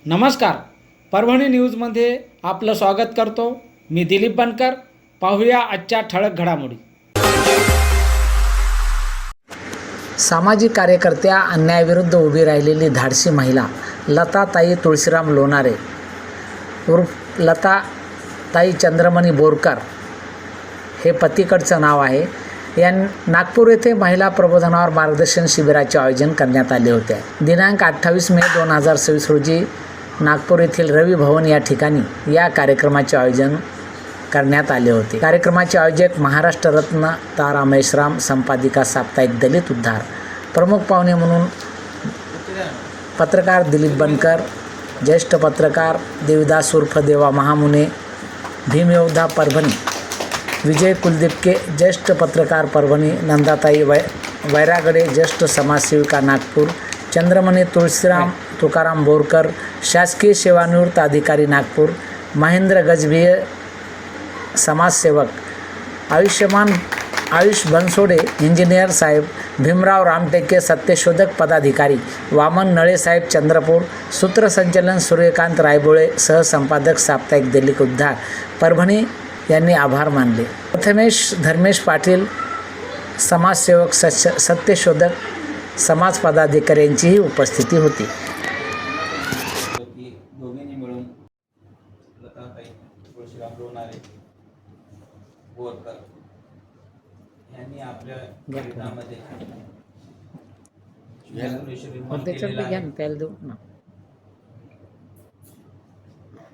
नमस्कार. परभणी न्यूजमध्ये आपलं स्वागत करतो. मी दिलीप बनकर. पाहूया आजच्या ठळक घडामोडी. सामाजिक कार्यकर्त्या अन्यायाविरुद्ध उभी राहिलेली धाडसी महिला लताताई तुळशीराम लोणारे उर्फ लताताई चंद्रमणी बोरकर हे पतीकडचं नाव आहे. या नागपूर येथे महिला प्रबोधनावर मार्गदर्शन शिबिराचे आयोजन करण्यात आले होते. दिनांक 28 मे 2026 रोजी नागपूर येथील रवी भवन या ठिकाणी या कार्यक्रमाचे आयोजन करण्यात आले होते. कार्यक्रमाचे आयोजक महाराष्ट्र रत्न तारा मेश्राम, संपादिका साप्ताहिक दलित उद्धार. प्रमुख पाहुणे म्हणून पत्रकार दिलीप बनकर, ज्येष्ठ पत्रकार देवदास उर्फ देवा महामुने, भीमयोद्धा परभणी विजय कुलदीपके, ज्येष्ठ पत्रकार परभणी, नंदाताई वैरागडे, ज्येष्ठ समाजसेविका नागपूर, चंद्रमणी तुळशीराम तुकाराम बोरकर, शासकीय सेवानिवृत्त अधिकारी नागपूर, महेंद्र गजभिये समाजसेवक, आयुष बनसोडे इंजिनियर साहेब, भीमराव रामटेके सत्यशोधक पदाधिकारी, वामन नळे साहेब चंद्रपूर, सूत्रसंचालन सूर्यकांत रायबोळे, सहसंपादक साप्ताहिक दलित उद्धार परभणी यांनी आभार मानले. प्रथमेश धर्मेश पाटील समाजसेवक सत्यशोधक समाज पदाधिकाऱ्यांचीही उपस्थिती होती. दोघींनी मिळून लताताई तुळशीराम लोणारे बोरकर यांनी आपल्या गीतामध्ये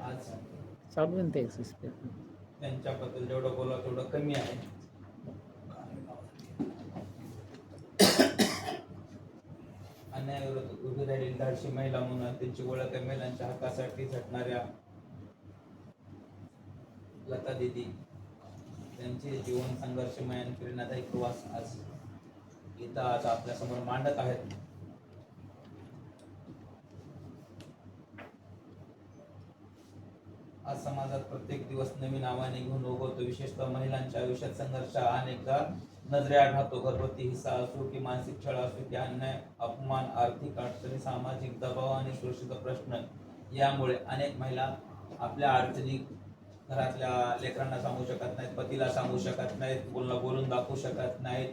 आज त्यांच्याबद्दल जेवढं बोला तेवढं कमी आहे. अन्यायाविरुद्ध उभी राहिलेली धाडसी महिला म्हणून त्यांची ओळख आहे. महिलांच्या हक्कासाठी झटणाऱ्या लता दिदी त्यांचे जीवन संघर्षमय आणि प्रेरणादायी प्रवास आज आपल्या समोर मांडत आहेत. आज समाजात प्रत्येक दिवस नवीन आव्हाने घेऊन उगवतो. विशेषतः महिलांच्या आयुष्यात संघर्ष अनेकदा नजरेआड राहतो. घरगुती हिंसा असो की मानसिक छळ असो की अन्याय, अपमान, आर्थिक अडचणी, सामाजिक दबाव आणि सुरक्षेचा प्रश्न यामुळे अनेक महिला आपल्या अडचणी घरातल्या लेकरांना सांगू शकत नाहीत, पतीला सांगू शकत नाहीत, बोलून दाखवू शकत नाहीत.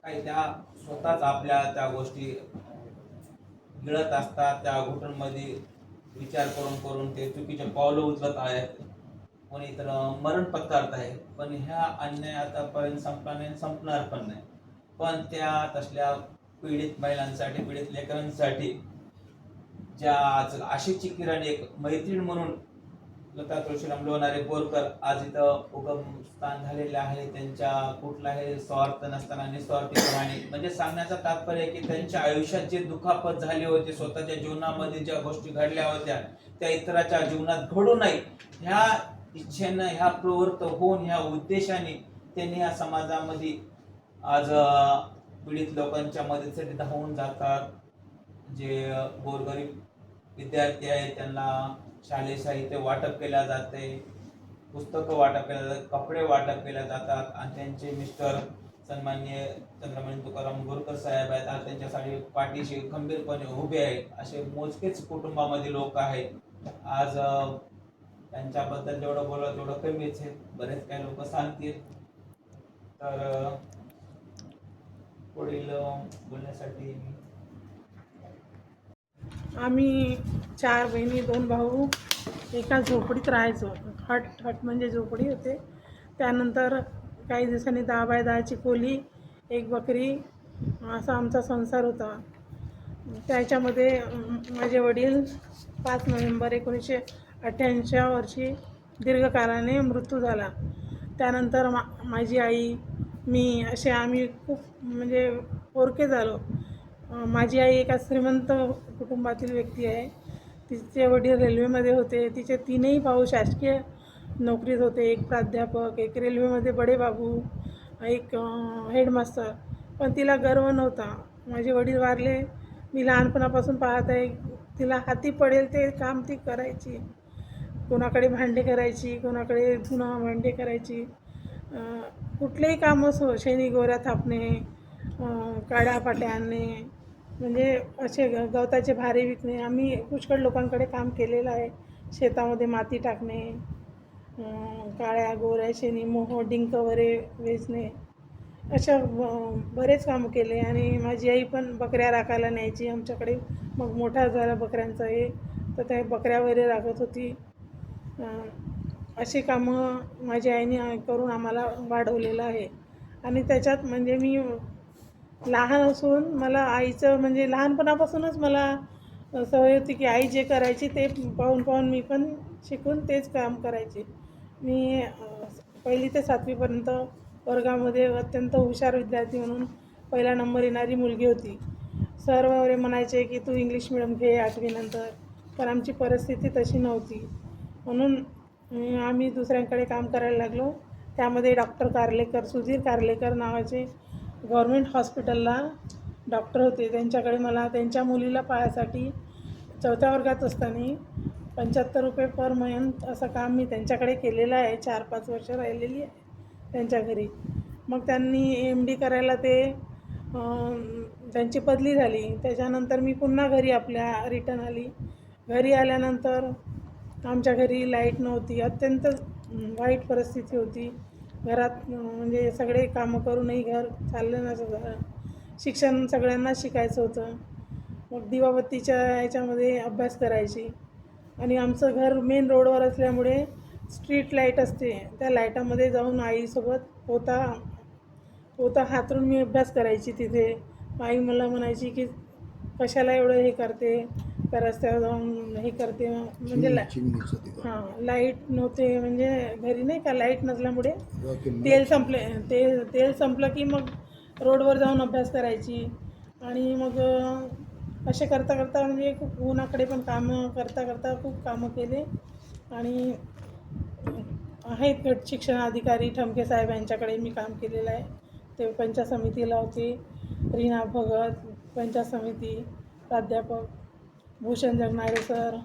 काही त्या स्वतःच आपल्या त्या गोष्टी गिळत असतात. त्या घुटणमध्ये विचार करून ते चुकीचे पावलं उचलत आहेत. कोणी तर मरण पत्करत आहे. पण ह्या अन्याय आतापर्यंत संपला नाही, संपणार पण नाही. पण त्या तसल्या पीडित महिलांसाठी, पीडित लेकरांसाठी ज्या आज आशेची किरण एक मैत्रीण म्हणून लता तुळशीराम लोणारे बोरकर आज इथं उगमस्थान झालेले आहे. त्यांच्या कुठलाही स्वार्थ नसताना निस्वार्थीपणाने, म्हणजे सांगण्याचा तात्पर्य की त्यांच्या आयुष्यात जे दुखापत झाली होती, स्वतःच्या जीवनामध्ये ज्या गोष्टी घडल्या होत्या त्या इतराच्या जीवनात घडू नये ह्या इच्छेनं, ह्या प्रवृत्त होऊन, ह्या उद्देशाने त्यांनी या समाजामध्ये आज पीडित लोकांच्या मदतीसाठी धावून जातात. जे गोरगरीब विद्यार्थी आहेत त्यांना शालेय साहित्य वाटप केल्या जाते, पुस्तकं वाटप केल्या जातात, कपडे वाटप केल्या जातात. आणि त्यांचे मिस्टर सन्माननीय चंद्रमणी तुकाराम बोरकर साहेब आहेत. आज त्यांच्यासाठी पाठीशी खंबीरपणे उभे आहेत. असे मोजकेच कुटुंबामध्ये लोक आहेत. आज त्यांच्याबद्दल जेवढं बोललं तेवढं कमीच आहे. बरेच काही लोक सांगतील. तर पुढील बोलण्यासाठी आम्ही 4 बहिणी 2 भाऊ एका झोपडीत राहायचो. हट म्हणजे झोपडी होते. त्यानंतर काही दिवसांनी 10 बाय 10ची खोली, 1 बकरी असा आमचा संसार होता. त्याच्यामध्ये माझे वडील 5 नोव्हेंबर 1988 वर्षी दीर्घकाळाने मृत्यू झाला. त्यानंतर माझी आई, मी असे आम्ही खूप म्हणजे पोरके झालो. माझी आई एका श्रीमंत कुटुंबातील व्यक्ती आहे. तिचे वडील रेल्वेमध्ये होते. तिचे 3ही भाऊ शासकीय नोकरीत होते. एक प्राध्यापक, एक रेल्वेमध्ये बडे बाबू, एक हेडमास्टर. पण तिला गर्व नव्हता. माझे वडील वारले. मी लहानपणापासून पाहत आहे. तिला हाती पडेल ते काम ती करायची. कोणाकडे भांडे करायची, कोणाकडे धुणं भांडे करायची. कुठलेही काम असो, शेणी गोऱ्या थापणे, काड्या पाट्या आणणे, म्हणजे असे गवताचे भारे विकणे. आम्ही पुष्कळ लोकांकडे काम केलेलं आहे. शेतामध्ये माती टाकणे, काळ्या गोऱ्या शेणी, मोह डिंक वगैरे वेचणे, अशा बरेच कामं केले. आणि माझी आई पण बकऱ्या राखायला न्यायची आमच्याकडे. मग मोठा झाला बकऱ्यांचा हे, तर त्या बकऱ्या वगैरे राखत होती. अशी कामं माझ्या आईने करून आम्हाला वाढवलेलं आहे. आणि त्याच्यात म्हणजे मी लहान असून मला आईचं म्हणजे लहानपणापासूनच मला सवय होती की आई जे करायची ते पाहून पाहून मी पण शिकून तेच काम करायचे. मी 1ली ते 7वीपर्यंत वर्गामध्ये अत्यंत हुशार विद्यार्थी म्हणून पहिला नंबर येणारी मुलगी होती. सर वगैरे म्हणायचे की तू इंग्लिश मिडियम घे 8वीनंतर, पण आमची परिस्थिती तशी नव्हती. म्हणून आम्ही दुसऱ्यांकडे काम करायला लागलो. त्यामध्ये डॉक्टर कारलेकर, सुधीर कारलेकर नावाचे गव्हर्मेंट हॉस्पिटलला डॉक्टर होते. त्यांच्याकडे मला त्यांच्या मुलीला पाहायसाठी 4थ्या वर्गात असताना ₹75 पर मंथ असं काम मी त्यांच्याकडे केलेलं आहे. 4-5 वर्ष राहिलेली आहे त्यांच्या घरी. मग त्यांनी MD करायला ते त्यांची बदली झाली. त्याच्यानंतर मी पुन्हा घरी आपल्या रिटर्न आली. घरी आल्यानंतर आमच्या घरी लाईट नव्हती. अत्यंत वाईट परिस्थिती होती. घरात म्हणजे सगळे कामं करूनही घर चाललं नसं झालं. शिक्षण सगळ्यांना शिकायचं होतं. मग दिवाबत्तीच्या ह्याच्यामध्ये अभ्यास करायची. आणि आमचं घर मेन रोडवर असल्यामुळे स्ट्रीट लाईट असते, त्या लाईटामध्ये जाऊन आईसोबत पोता हातरून मी अभ्यास करायची तिथे. आई मला म्हणायची की कशाला एवढं हे करते, त्या रस्त्यावर जाऊन हे करते. म्हणजे लाईट नव्हते, म्हणजे घरी नाही का लाईट नसल्यामुळे तेल संपलं की मग रोडवर जाऊन अभ्यास करायची. आणि मग असे करता करता म्हणजे खूप उन्हाकडे पण कामं करता करता खूप कामं केले. आणि आहेत गट शिक्षणाधिकारी ठमके साहेब यांच्याकडे मी काम केलेलं आहे. ते पंचायत समितीला होते. रीना भगत पंचायत समिती प्राध्यापक, भूषण जगनाळे सर,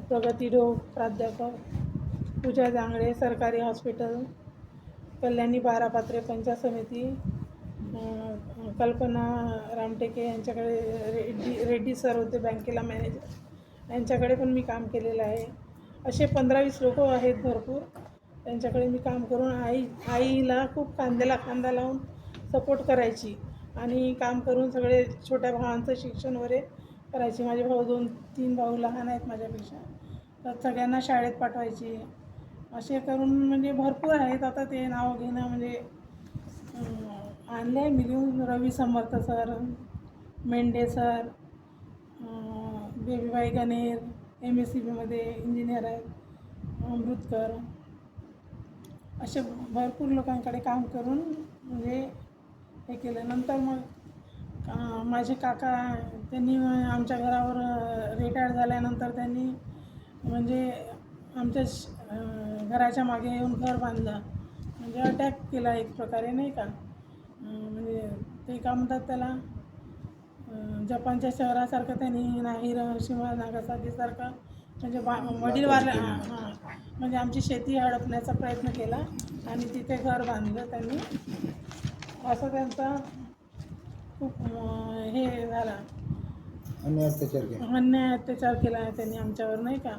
प्रगती ढोक प्राध्यापक, पूजा जांगडे सरकारी हॉस्पिटल, कल्याणी बारापात्रे पंचायत समिती, कल्पना रामटेके यांच्याकडे रेड्डी सर होते बँकेला मॅनेजर, यांच्याकडे पण मी काम केलेलं आहे. असे 15-20 लोक आहेत भरपूर. त्यांच्याकडे मी काम करून आईला खूप खांद्याला खांदा लावून सपोर्ट करायची. आणि काम करून सगळे छोट्या भावांचं शिक्षण वगैरे करायची. माझे भाऊ 2-3 भाऊ लहान आहेत माझ्यापेक्षा, तर सगळ्यांना शाळेत पाठवायची. असे करून म्हणजे भरपूर आहेत. आता ते नाव घेणं म्हणजे आणले आहे मी लिहून. रवी समर्थ sir, Mendhe sir, बेबीबाई Ganer MSCBमध्ये engineer आहेत, अमृतकर, असे भरपूर लोकांकडे काम करून म्हणजे हे केलं. नंतर मग माझे काका त्यांनी आमच्या घरावर रिटायर झाल्यानंतर त्यांनी म्हणजे आमच्या घराच्या मागे येऊन घर बांधलं. म्हणजे अटॅक केला एक प्रकारे नाही का. म्हणजे ते काय म्हणतात त्याला, जपानच्या शहरासारखं त्यांनी हिरोशिमा नागासाकीसारखं म्हणजे वडील वारला म्हणजे आमची शेती हडपण्याचा प्रयत्न केला आणि तिथे घर बांधलं त्यांनी. असं त्यांचा खूप हे झाला, अन्याय अत्याचार केला त्यांनी आमच्यावर नाही का.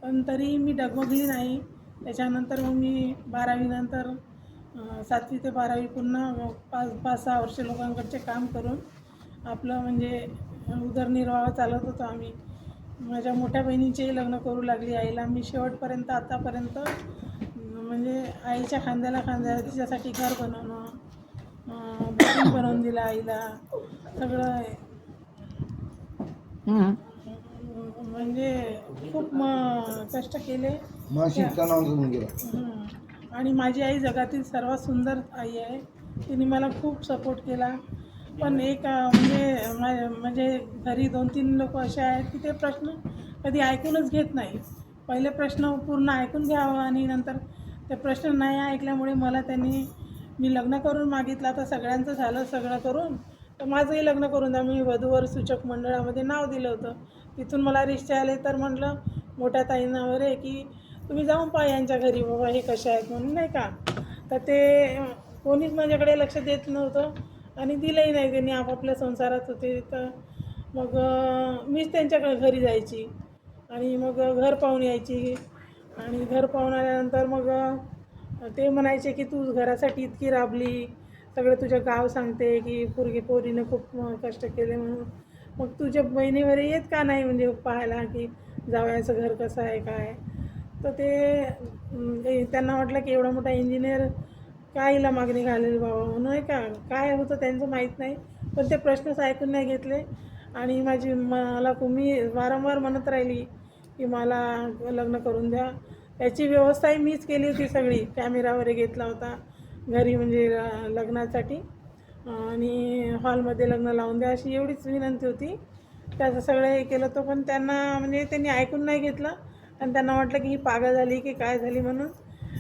पण तरी मी डगमगली नाही. त्याच्यानंतर मग मी 12वीनंतर 7वी ते 12वी पुन्हा 5-6 वर्ष लोकांकडचे काम करून आपलं म्हणजे उदरनिर्वाह चालवत होतो आम्ही. माझ्या मोठ्या बहिणीचेही लग्न करू लागली आईला. मी शेवटपर्यंत आतापर्यंत म्हणजे आईच्या खांद्याला खांद्या तिच्यासाठी घर बनवणं, बेडरूम बनवून दिला आईला, सगळं म्हणजे खूप कष्ट केले. आणि माझी आई जगातील सर्वात सुंदर आई आहे. तिने मला खूप सपोर्ट केला. पण एक म्हणजे घरी 2-3 लोक असे आहेत की ते प्रश्न कधी ऐकूनच घेत नाही. पहिले प्रश्न पूर्ण ऐकून घ्यावं आणि नंतर ते प्रश्न नाही ऐकल्यामुळे मला मी लग्न करून मागितलं. तर सगळ्यांचं झालं सगळं करून, तर माझंही लग्न करून द्या. मी वधूवर सूचक मंडळामध्ये नाव दिलं होतं. तिथून मला रिश्ते आले. तर म्हटलं मोठ्या ताईंना वगैरे की तुम्ही जाऊन पहा यांच्या घरी बाबा हे कसे आहेत म्हणून नाही का. तर ते कोणीच माझ्याकडे लक्ष देत नव्हतं. आणि दिलंही नाही. त्यांनी आपापल्या संसारात होते. तर मग मीच त्यांच्याकडे घरी जायची आणि मग घर पाहून यायची. आणि घर पाहून आल्यानंतर मग ते म्हणायचे की तू घरासाठी इतकी राबली, सगळं तुझं गाव सांगते की पोरीनं खूप कष्ट केले म्हणून. मग तुझ्या बहिणी वगैरे येत का नाही म्हणजे पाहायला की जावयाचं घर कसं आहे काय. तर त्यांना वाटलं की एवढा मोठा इंजिनियर काय हिला मागणी घालेल बाबा म्हणून, नाही का. काय होतं त्यांचं माहीत नाही, पण ते प्रश्नच ऐकून नाही घेतले. आणि मला मी वारंवार म्हणत राहिली की मला लग्न करून द्या. त्याची व्यवस्थाही मीच केली होती सगळी. कॅमेरा वगैरे घेतला होता घरी म्हणजे लग्नासाठी, आणि हॉलमध्ये लग्न लावून द्या अशी एवढीच विनंती होती. त्याचं सगळं हे केलं होतं, पण त्यांना म्हणजे त्यांनी ऐकून नाही घेतलं. आणि त्यांना वाटलं की ही पागल झाली की काय झाली म्हणून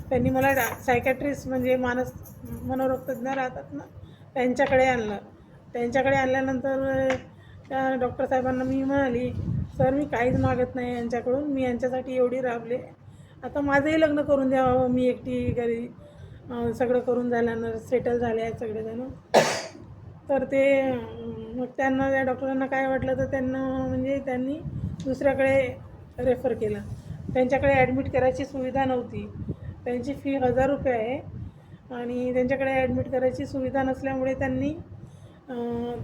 त्यांनी मला सायकॅट्रिस्ट म्हणजे मनोरोगतज्ञ राहतात ना, त्यांच्याकडे आणलं. त्यांच्याकडे आणल्यानंतर त्या डॉक्टर साहेबांना मी म्हणाली, सर मी काहीच मागत नाही यांच्याकडून, मी यांच्यासाठी एवढी राबले, आता माझंही लग्न करून द्यावं. मी एकटी घरी सगळं करून झाल्यानं सेटल झाले आहेत सगळेजण. तर मग त्यांना त्या डॉक्टरांना काय वाटलं, तर त्यांनी दुसऱ्याकडे रेफर केलं. त्यांच्याकडे ॲडमिट करायची सुविधा नव्हती. त्यांची फी 1000 रुपये आहे आणि त्यांच्याकडे ॲडमिट करायची सुविधा नसल्यामुळे त्यांनी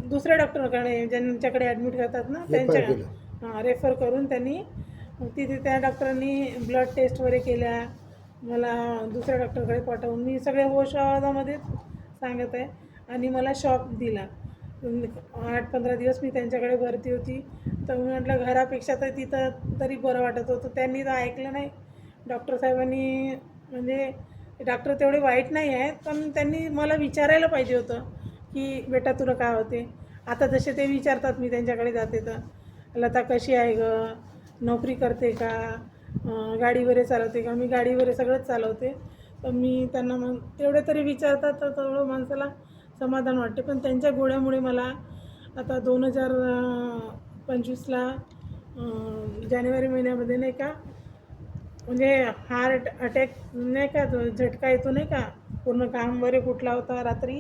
दुसऱ्या डॉक्टरकडे ज्यांच्याकडे ॲडमिट करतात ना त्यांच्या रेफर करून त्यांनी तिथे त्या डॉक्टरांनी ब्लड टेस्ट वगैरे केल्या. मला दुसऱ्या डॉक्टरकडे पाठवून मी सगळे होश आवाजामध्येच सांगत आहे. आणि मला शॉक दिला. 8-15 दिवस मी त्यांच्याकडे भरती होती. तर मी म्हटलं घरापेक्षा तर तिथं तरी बरं वाटत होतं. त्यांनी तर ऐकलं नाही. डॉक्टर साहेबांनी म्हणजे डॉक्टर तेवढे वाईट नाही आहेत, पण त्यांनी मला विचारायला पाहिजे होतं की बेटा तुला काय होते. आता जसे ते विचारतात मी त्यांच्याकडे जाते तर, लता कशी आहे गं, नोकरी करते का, गाडी वगैरे चालवते का. मी गाडी वगैरे सगळंच चालवते. तर मी त्यांना मग तेवढे तरी विचारतात तर तेवढं माणसाला समाधान वाटते. पण त्यांच्या गोळ्यामुळे मला आता 2025ला जानेवारी महिन्यामध्ये नाही का म्हणजे हार्ट अटॅक नाही का, तो झटका येतो नाही का, पूर्ण काम वगैरे फुटला होता रात्री.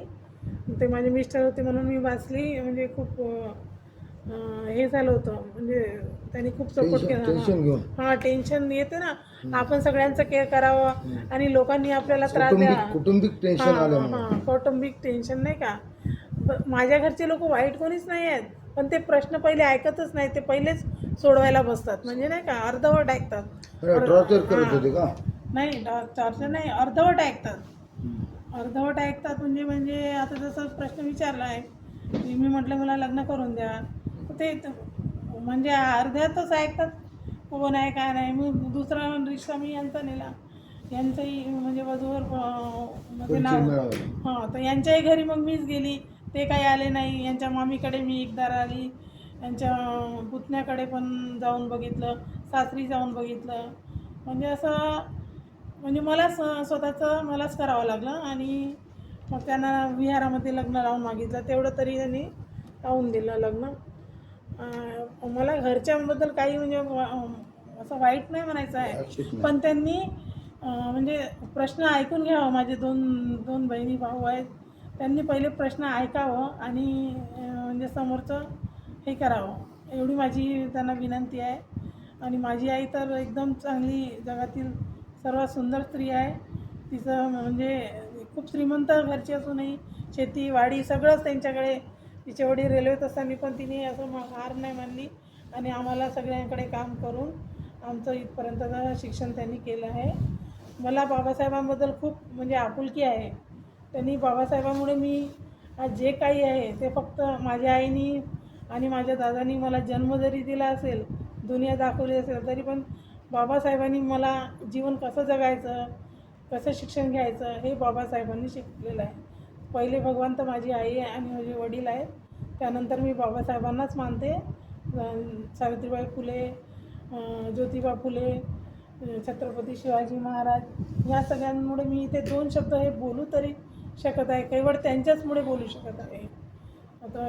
ते माझे मिस्टर होते म्हणून मी वाचली. म्हणजे खूप हे झालं होतं, म्हणजे त्यांनी खूप सपोर्ट केला. हां टेन्शन येते ना, आपण सगळ्यांचं केअर करावं आणि लोकांनी आपल्याला त्रास द्यावा. कौटुंबिक टेन्शन आलं. हां कौटुंबिक टेन्शन नाही का. माझ्या घरचे लोक वाईट कोणीच नाही आहेत, पण ते प्रश्न पहिले ऐकतच नाही. ते पहिलेच सोडवायला बसतात, म्हणजे नाही का अर्धवट ऐकतात. टॉर्चर करत होते का? नाही टॉर्चर नाही, अर्धवट ऐकतात. अर्धवट ऐकतात म्हणजे आता जसं प्रश्न विचारला आहे की मी म्हटलं मला लग्न करून द्या, ते म्हणजे अर्ध्यातच ऐकतात. कोण आहे काय नाही. मी दुसरा रिक्षा मी यांचा नेला, यांचंही म्हणजे वधूवर म्हणजे नाव. हां तर यांच्याही घरी मग मीच गेली. ते काही आले नाही. यांच्या मामीकडे मी एकदा आली, यांच्या पुतण्याकडे पण जाऊन बघितलं, सासरी जाऊन बघितलं. म्हणजे असं म्हणजे स्वतःचं मलाच करावं लागलं. आणि मग त्यांना विहारामध्ये लग्न लावून मागितलं, तेवढं तरी त्यांनी लावून दिलं लग्न. मला घरच्यांबद्दल काही म्हणजे असं वाईट नाही म्हणायचं आहे, पण त्यांनी म्हणजे प्रश्न ऐकून घ्यावं. माझे दोन बहिणी भाऊ आहेत, त्यांनी पहिले प्रश्न ऐकावं आणि म्हणजे समोरचं हे करावं, एवढी माझी त्यांना विनंती आहे. आणि माझी आई तर एकदम चांगली, जगातील सर्वात सुंदर स्त्री आहे. तिचं म्हणजे खूप श्रीमंत घरची असूनही शेती वाडी सगळंच त्यांच्याकडे. तिचे वडील रेल्वेत असताना पण तिने असं हार नाही मानली आणि आम्हाला सगळ्यांकडे काम करून आमचं इथपर्यंतचं शिक्षण त्यांनी केलं आहे. मला बाबासाहेबांबद्दल खूप म्हणजे आपुलकी आहे. त्यांनी बाबासाहेबांमुळे मी आज जे काही आहे ते फक्त माझ्या आईनी आणि माझ्या दादानी मला जन्म जरी दिला असेल, दुनिया दाखवली असेल, तरी पण बाबासाहेबांनी मला जीवन कसं जगायचं, कसं शिक्षण घ्यायचं हे बाबासाहेबांनी शिकलेलं आहे. पहिले भगवान तर माझी आई आहे आणि माझे वडील आहेत, त्यानंतर मी बाबासाहेबांनाच मानते. सावित्रीबाई फुले, ज्योतिबा फुले, छत्रपती शिवाजी महाराज या सगळ्यांमुळे मी इथे 2 शब्द हे बोलू तरी शकत आहे, केवळ त्यांच्याचमुळे बोलू शकत आहे. आता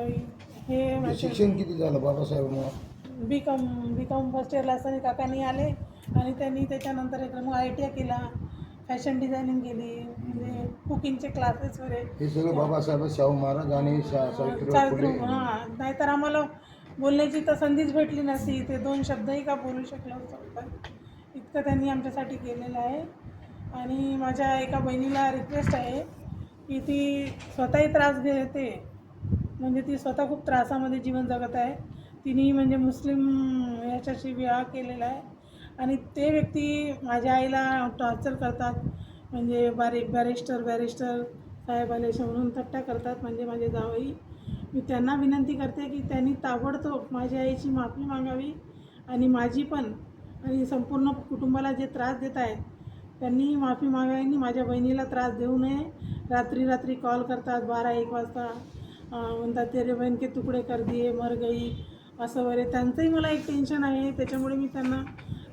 हे शिक्षण किती झालं बाबासाहेबांना? बी कॉम फर्स्ट इयरला असताना काकांनी आले आणि त्यांनी त्याच्यानंतर मग ITI केला, फॅशन डिझायनिंग केली, म्हणजे कुकिंगचे क्लासेस वगैरे. हे सगळं बाबासाहेब शाहू महाराज आणि सावित्रीबाई फुले. हां, नाहीतर आम्हाला बोलण्याची तर संधीच भेटली नसती. ते 2 शब्दही का बोलू शकलो असतो. पण इतकं त्यांनी आमच्यासाठी केलेलं आहे. आणि माझ्या एका बहिणीला रिक्वेस्ट आहे की ती स्वतःही त्रास घेते, म्हणजे ती स्वतः खूप त्रासामध्ये जीवन जगत आहे. तिने म्हणजे मुस्लिम याच्याशी विवाह केलेला आहे आणि ते व्यक्ती माझ्या आईला टॉर्चर करतात, म्हणजे बॅरिस्टर साहेब आलेशे म्हणून थट्टा करतात, म्हणजे माझे जावई. मी त्यांना विनंती करते की त्यांनी ताबडतोब माझ्या आईची माफी मागावी आणि माझी पण, आणि संपूर्ण कुटुंबाला जे त्रास देत आहेत त्यांनी माफी मागावी आणि माझ्या बहिणीला त्रास देऊ नये. रात्री कॉल करतात 12-1 वाजता, म्हणतात तेरे बहन के तुकडे कर दिए, मर गई, असं वगैरे. त्यांचंही मला एक टेन्शन आहे, त्याच्यामुळे मी त्यांना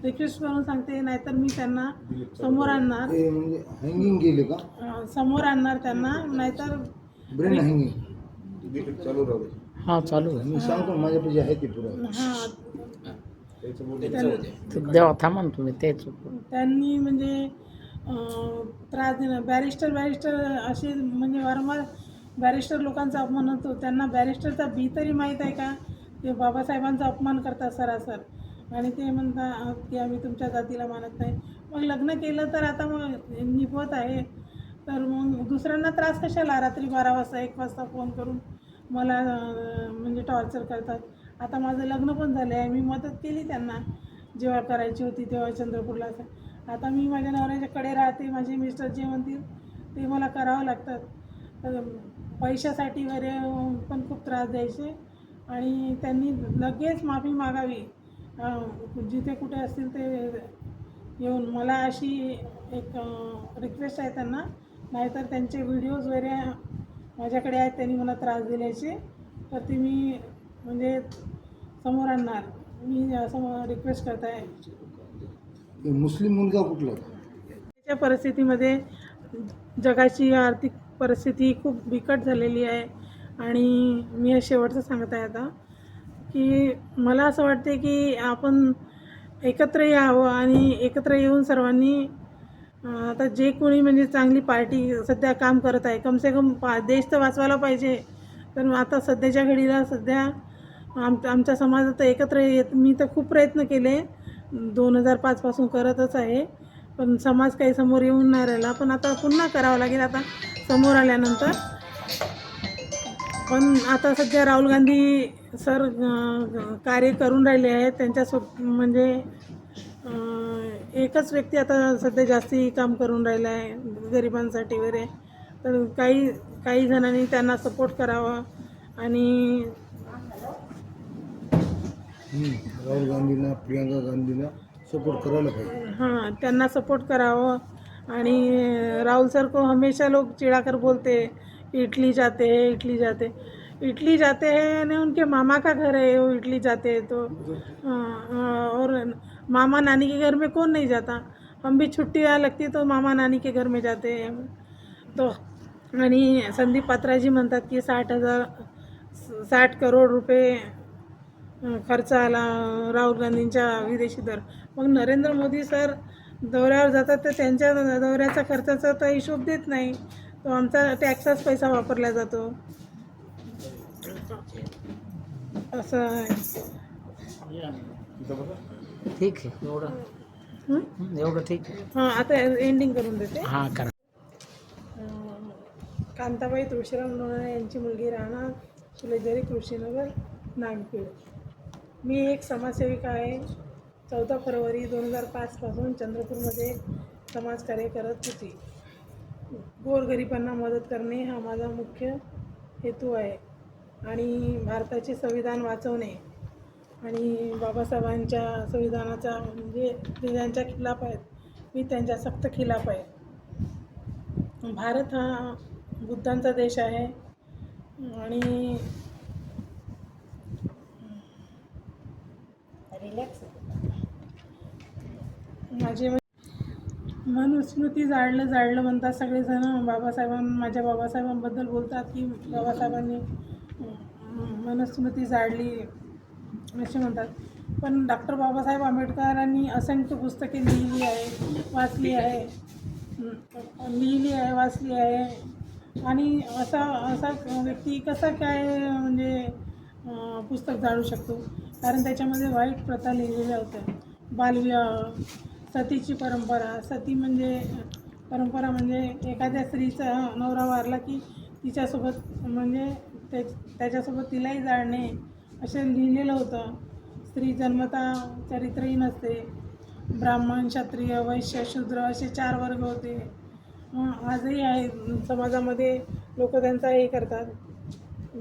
रिक्वेस्ट करून सांगते, नाहीतर मी त्यांना समोर आणणार. ते म्हणजे हँगिंग गेले का? समोर आणणार त्यांना, नाहीतर ब्रेन हँगिंग. हां चालू आहे. मी सांगतो माझ्यापाशी आहे ते पुरा. हां, ते देवा थांबा ना तुम्ही तेच. त्यांनी म्हणजे त्रास देणं, बॅरिस्टर असे म्हणजे वारंवार बॅरिस्टर लोकांचा अपमान होतो. त्यांना बॅरिस्टरचा बी तरी माहीत आहे का? ते बाबासाहेबांचा अपमान करतात सरासर, आणि ते म्हणतात की आम्ही तुमच्या जातीला मानत नाही. मग लग्न केलं तर आता मग निभवत आहे, तर मग दुसऱ्यांना त्रास कशाला? रात्री 12 वाजता 1 वाजता फोन करून मला म्हणजे टॉर्चर करतात. आता माझं लग्न पण झालं आहे, मी मदत केली त्यांना जेव्हा करायची होती तेव्हा चंद्रपूरला. आता मी माझ्या नवऱ्याच्याकडे राहते, माझे मिस्टर जे म्हणतील ते मला करावं लागतात. तर पैशासाठी वगैरे पण खूप त्रास द्यायचे, आणि त्यांनी लगेच माफी मागावी जिथे कुठे असतील ते येऊन. मला अशी एक रिक्वेस्ट आहे त्यांना, नाहीतर त्यांचे व्हिडिओज वगैरे माझ्याकडे आहेत, त्यांनी मला त्रास दिल्याचे, तर ते मी म्हणजे समोर आणणार. मी असं रिक्वेस्ट करत आहे. ते मुस्लिम मुलगा कुठला? त्याच्या परिस्थितीमध्ये जगाची आर्थिक परिस्थिती खूप बिकट झालेली आहे, आणि मी हे शेवटचं सांगत आहे आता की मला असं वाटते की आपण एकत्र यावं, आणि एकत्र येऊन सर्वांनी आता जे कोणी म्हणजे चांगली पार्टी सध्या काम करत आहे, कमसे कम देश तर वाचवायला पाहिजे. तर आता सध्याच्या घडीला आमच्या समाजात एकत्र येत, मी तर खूप प्रयत्न केले 2005 पासून करतच आहे, पण समाज काही समोर येऊन नाही राहिला. पण आता पुन्हा करावं लागेल आता समोर आल्यानंतर. पण आता सध्या राहुल गांधी सर कार्य करून राहिले आहेत, त्यांच्यासोबत म्हणजे एकच व्यक्ती आता सध्या जास्ती काम करून राहिला आहे गरिबांसाठी वगैरे. तर काही जणांनी त्यांना सपोर्ट करावा, आणि राहुल गांधीला, प्रियंका गांधीला सपोर्ट करायला पाहिजे. हाँ, त्यांना सपोर्ट करावं. आणि राहुल सर को हमेशा लोग चिढ़ाकर बोलते कि इटली जाते हैं यानी उनके मामा का घर है, वो इटली जाते हैं तो और मामा नानी के घर में कौन नहीं जाता? हम भी छुट्टियाँ लगती तो मामा नानी के घर में जाते हैं. तो आणि संदीप पात्राजी म्हणतात की 60 करोड रुपये खर्च आला राहुल गांधींच्या विदेशी दर. मग नरेंद्र मोदी सर दौऱ्यावर जातात तर त्यांच्या दौऱ्याचा खर्चाचा तर हिशोब देत नाही, तो आमचा टॅक्सचाच पैसा वापरला जातो. असं आहे. ठीक आहे एवढं ठीक आहे. हां, आता एंडिंग करून देते. हां करा. कांताबाई तुळशीराम लोणारे यांची मुलगी राहणार सुलेझरी कृषीनगर नागपूर. मी एक समाजसेविका आहे. 14 फरवरी 2005 पासून चंद्रपूरमध्ये समाजकार्य करत होती. गोरगरिबांना मदत करणे हा माझा मुख्य हेतू आहे, आणि भारताचे संविधान वाचवणे आणि बाबासाहेबांच्या संविधानाचा म्हणजे ते ज्यांच्या खिलाफ आहेत, मी त्यांच्या सक्त खिलाफ आहे. भारत हा बुद्धांचा देश आहे, आणि माझे मनुस्मृती जाळलं म्हणतात सगळेजण. माझ्या बाबासाहेबांबद्दल बोलतात की बाबासाहेबांनी मनुस्मृती जाळली असे म्हणतात. पण डॉक्टर बाबासाहेब आंबेडकरांनी असंख्य पुस्तके लिहिली आहे, वाचली आहे. लिहिली आहे, वाचली आहे. आणि असा असा व्यक्ती कसा काय म्हणजे पुस्तक जाळू शकतो? कारण त्याच्यामध्ये वाईट प्रथा लिहिलेल्या होत्या. बालविवाह, सतीची परंपरा. सती म्हणजे परंपरा म्हणजे एखाद्या स्त्रीचा नवरा वारला की तिच्यासोबत म्हणजे त्याच्यासोबत तिलाही जाळणे असे लिहिलेलं होतं. स्त्री जन्मतः चरित्रहीन असते. ब्राह्मण, क्षत्रिय, वैश्य, शूद्र असे 4 वर्ग होते. आजही आहे समाजामध्ये लोक त्यांचा हे करतात.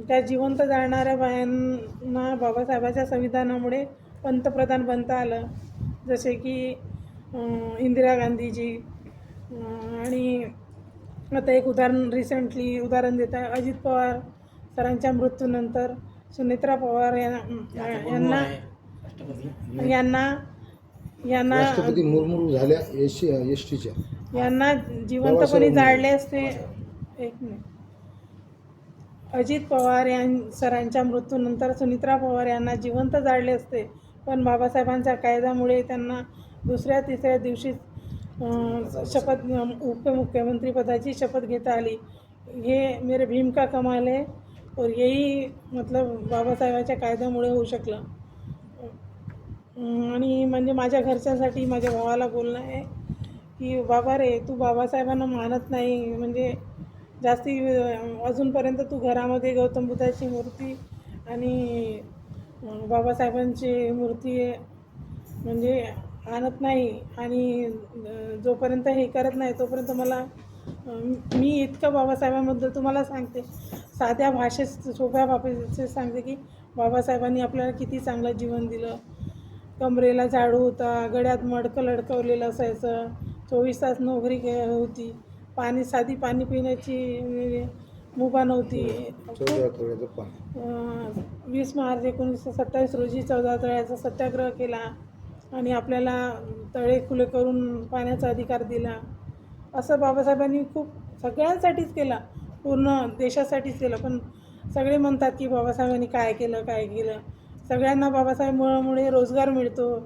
त्या जिवंत जाळणाऱ्या बायांना बाबासाहेबाच्या संविधानामुळे पंतप्रधान बनता आलं. जसे की इंदिरा गांधीजी. आणि आता एक रिसेंटली उदाहरण देत आहे. अजित पवार सरांच्या मृत्यूनंतर सुनेत्रा पवार यांना राष्ट्रपती मुर्मू झाल्या एस टीच्या. यांना जिवंतपणे जाळले असते. एक मिनिट. अजित पवार सरांच्या मृत्यूनंतर सुनेत्रा पवार यांना जिवंत जाळले असते, पण बाबासाहेबांच्या कायद्यामुळे त्यांना दुसऱ्या तिसऱ्या दिवशी शपथ उपमुख्यमंत्रीपदाची शपथ घेता आली. हे मेरे भीम का कमाल है और यही मतलब बाबासाहेबांच्या कायद्यामुळे होऊ शकलं. आणि म्हणजे माझ्या घरच्यासाठी माझ्या भावाला बोलणं आहे की बाबा रे, तू बाबासाहेबांना मानत नाही म्हणजे जास्ती अजूनपर्यंत तू घरामध्ये गौतम बुद्धाची मूर्ती आणि बाबासाहेबांची मूर्ती म्हणजे आणत नाही. आणि जोपर्यंत हे करत नाही तोपर्यंत मला मी इतकं बाबासाहेबांबद्दल तुम्हाला सांगते, साध्या भाषेत सोप्या भाषेत सांगते की बाबासाहेबांनी आपल्याला किती चांगलं जीवन दिलं. कमरेला झाडू होता, गळ्यात मडकं लटकवलेलं असायचं, 24 तास नोकरी होती, साधी पाणी पिण्याची मुभा नव्हती. 20 मार्च 1927 रोजी 14 तळ्याचा सत्याग्रह केला आणि आपल्याला तळे खुले करून पाण्याचा अधिकार दिला. असं बाबासाहेबांनी खूप सगळ्यांसाठीच केला, पूर्ण देशासाठीच केलं. पण सगळे म्हणतात की बाबासाहेबांनी काय केलं. सगळ्यांना बाबासाहेबांमुळे रोजगार मिळतो.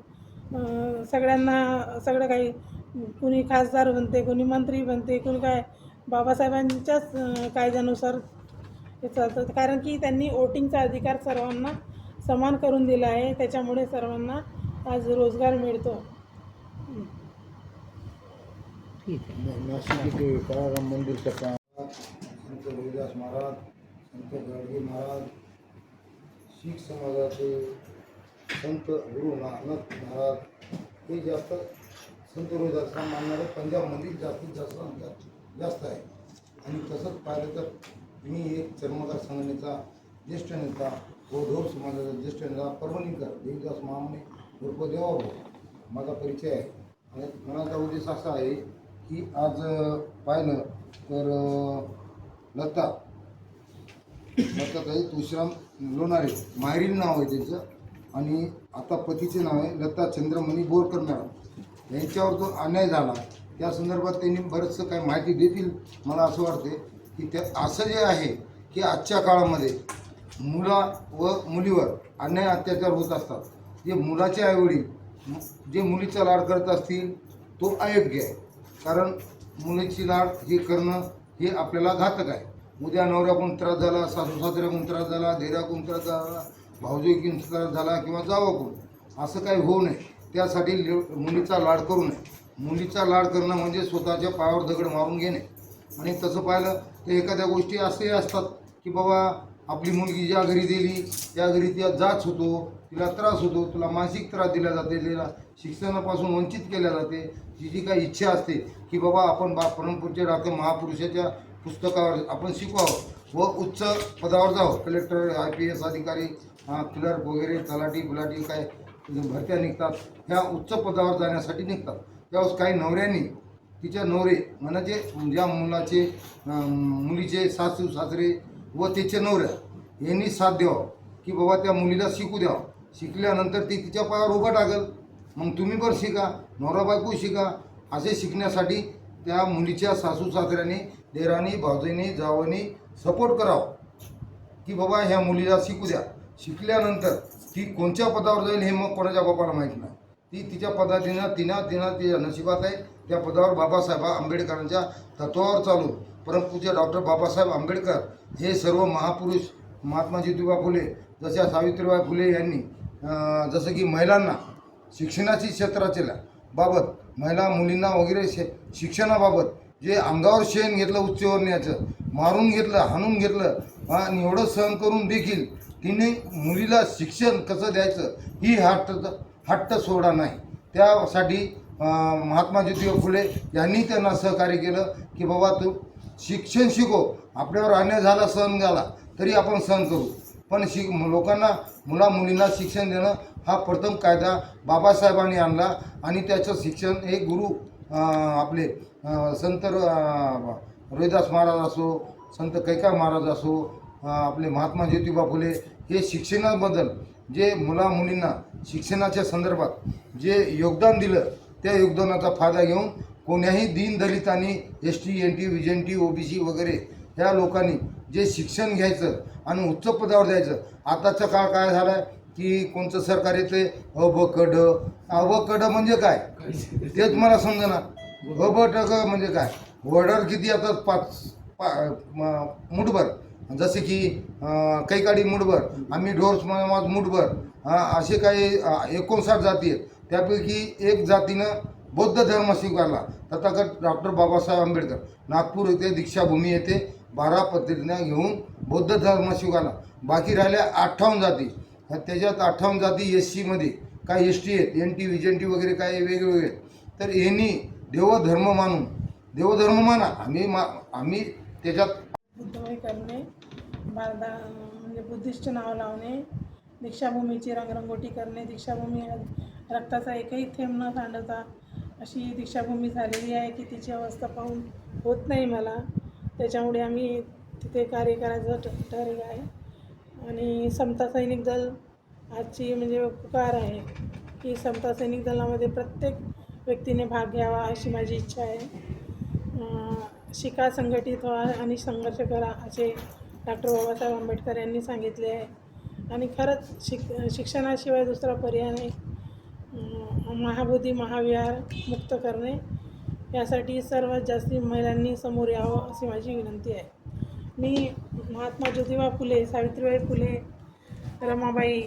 सगळ्यांना सगळं काही, कुणी खासदार बनते, कुणी मंत्री बनते, कुणी काय, बाबासाहेबांच्याच कायद्यानुसार हे चालतं. कारण की त्यांनी वोटिंगचा अधिकार सर्वांना समान करून दिला आहे. त्याच्यामुळे सर्वांना आज रोजगार मिळतो. नाशिक येथे काळाराम मंदिरचं काम, संत रविदास महाराज, संत गाडगे महाराज, शीख समाजाचे संत गुरु नानक महाराज हे जास्त संत रविदासला मानणारे पंजाबमध्ये जास्तीत जास्त संख्या जास्त आहे. आणि तसंच पाहिलं तर मी एक चर्मकार संघटनेचा ज्येष्ठ नेता व ढोर समाजाचा ज्येष्ठ नेता परभणीकर देवीदास महामने उर्फ देवाभाऊ माझा परिचय आहे. आणि म्हणायचा उद्देश असा आहे की आज पाहिलं तर लताताई तुळशीराम लोणारे माहेरील नाव आहे त्यांचं, आणि आता पतीचे नाव आहे लता चंद्रमणी बोरकर मॅडम. यांच्यावर जो अन्याय झाला त्या संदर्भात त्यांनी बरंचसं काही माहिती देतील. मला असं वाटते की त्या असं जे आहे की आजच्या काळामध्ये मुला व मुलीवर अन्याय अत्याचार होत असतात. जे मुलाचे आईवडील जे मुलीचा लाड करत असतील तो अयोग्य आहे. कारण मुलीची लाड हे करणं हे आपल्याला घातक आहे. उद्या नवऱ्याकडून त्रास झाला, सासू सासऱ्याकडून त्रास झाला, धैर्याकडून त्रास झाला, भाऊजीकडून त्रास झाला किंवा जावाकडून, असं काही होऊ नये. त्यासाठी मुलीचा लाड करू नये. मुलीचा लाड करणं म्हणजे स्वतःच्या पायावर दगड मारून घेणे. आणि तसं पाहिलं तर एखाद्या गोष्टी असेही असतात की बाबा आपली मुलगी ज्या घरी दिली त्या घरी तिला जाच होतो, तिला त्रास होतो, तुला मानसिक त्रास दिला जाते, तिला शिक्षणापासून वंचित केल्या जाते. तिची काही इच्छा असते की बाबा आपण परमपूरचे डॉक्टर महापुरुषाच्या पुस्तकावर आपण शिकवावं व उच्च पदावर जावं. कलेक्टर, IPS अधिकारी, क्लर्क वगैरे, तलाठी काय भरत्या निघतात, ह्या उच्च पदावर जाण्यासाठी निघतात. त्यावेळेस काही नवऱ्यांनी तिच्या नवरे म्हणजे ज्या मुलीचे सासू सासरे व तिचे नवऱ्या यांनी साथ द्यावं की बाबा त्या मुलीला शिकू द्यावं. शिकल्यानंतर ती तिच्या पायावर उभं टाकल, मग तुम्ही पण शिका, नवरा बायको शिका. असे शिकण्यासाठी त्या मुलीच्या सासू सासऱ्याने, देरानी, भावजाईनी, जावानी सपोर्ट करावं की बाबा ह्या मुलीला शिकू द्या. शिकल्यानंतर ती कोणत्या पदावर जाईल हे मग कोणाच्या बापाला माहीत नाही. ती तिच्या पद्धतीनं तिनं ती नशिबात आहे. त्या पदावर बाबासाहेब आंबेडकरांच्या तत्वावर चालू परमपूज्य डॉक्टर बाबासाहेब आंबेडकर हे सर्व महापुरुष महात्मा ज्योतिबा फुले जशा सावित्रीबाई फुले यांनी जसं की महिलांना शिक्षणाची क्षेत्राच्या बाबत महिला मुलींना वगैरे शिक्षणाबाबत जे अंगावर शेण घेतलं उच्चवर्णीयाचं मारून घेतलं हाणून घेतलं आणि एवढं सहन करून देखील तिने मुलीला शिक्षण कसं द्यायचं ही हट्ट सोडा नाही. त्यासाठी महात्मा ज्योतिबा फुले यांनी त्यांना सहकार्य केलं की बाबा तू शिक्षण शिको, आपल्यावर अन्याय झाला सहन झाला तरी आपण सहन करू, पण लोकांना मुलींना शिक्षण देणं हा प्रथम कायदा बाबासाहेबांनी आणला. आणि त्याचं शिक्षण हे गुरु आपले संत रोहिदास महाराज असो, संत कैकाय महाराज असो, आपले महात्मा ज्योतिबा फुले हे शिक्षणाबद्दल जे मुलींना शिक्षणाच्या संदर्भात जे योगदान दिलं त्या योगदानाचा फायदा घेऊन कोण्याही दीनदलितांनी ST NT VJNT OBC वगैरे ह्या लोकांनी जे शिक्षण घ्यायचं आणि उच्च पदावर द्यायचं. आताचा काळ काय झाला आहे की कोणतं सरकार येते अबकड म्हणजे काय तेच मला समजेना. अबटक म्हणजे काय, ऑर्डर किती येतात मुठभर, जसे की कैकाडी मुठभर, आम्ही ढोर समाज मुठभर, असे काही 59 जाती आहेत. त्यापैकी एक जातीनं बौद्ध धर्म स्वीकारला. तथागत डॉक्टर बाबासाहेब आंबेडकर नागपूर येथे दीक्षाभूमी येथे 12 पद्धतीनं घेऊन बौद्ध धर्म स्वीकारला. बाकी राहिल्या 58 जाती. त्याच्यात 58 जाती SC मध्ये काही ST आहेत, NT VJNT वगैरे काही वेगवेगळे आहेत. तर यांनी देवधर्म माना, आम्ही त्याच्यात बुद्धमय करणे, म्हणजे बुद्धिस्ट नाव लावणे, दीक्षाभूमीची रंगरंगोटी करणे, दीक्षाभूमी रक्ताचा एकही थेंब न सांडता अशी दीक्षाभूमी झालेली आहे की तिची अवस्था पाहून होत नाही मला. त्याच्यामुळे आम्ही तिथे कार्य करायचं ठरलं आहे. आणि समता सैनिक दल आजची म्हणजे पुकार आहे की समता सैनिक दलामध्ये प्रत्येक व्यक्तीने भाग घ्यावा अशी माझी इच्छा आहे. शिका, संघटित व्हा आणि संघर्ष करा असे डॉक्टर बाबासाहेब आंबेडकर यांनी सांगितले आहे. आणि खरंच शिक्षणाशिवाय दुसरा पर्याय नाही. महाबोधी महाविहार मुक्त करणे यासाठी सर्वात जास्ती महिलांनी समोर यावं अशी माझी विनंती आहे. मी महात्मा ज्योतिबा फुले, सावित्रीबाई फुले, रमाबाई,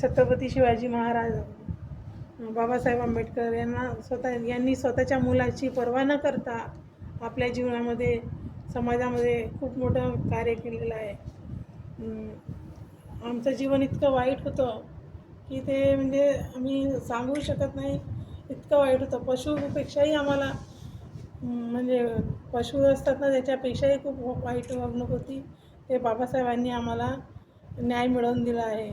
छत्रपती शिवाजी महाराज, बाबासाहेब आंबेडकर यांनी स्वतःच्या मुलाची पर्वा न करता आपल्या जीवनामध्ये समाजामध्ये खूप मोठं कार्य केलेलं आहे. आमचं जीवन इतकं वाईट होतं की ते म्हणजे आम्ही सांगू शकत नाही, इतकं वाईट होतं. पशुपेक्षाही आम्हाला म्हणजे पशु असतात ना त्याच्यापेक्षाही खूप वाईट वागणूक होती. ते बाबासाहेबांनी आम्हाला न्याय मिळवून दिला आहे.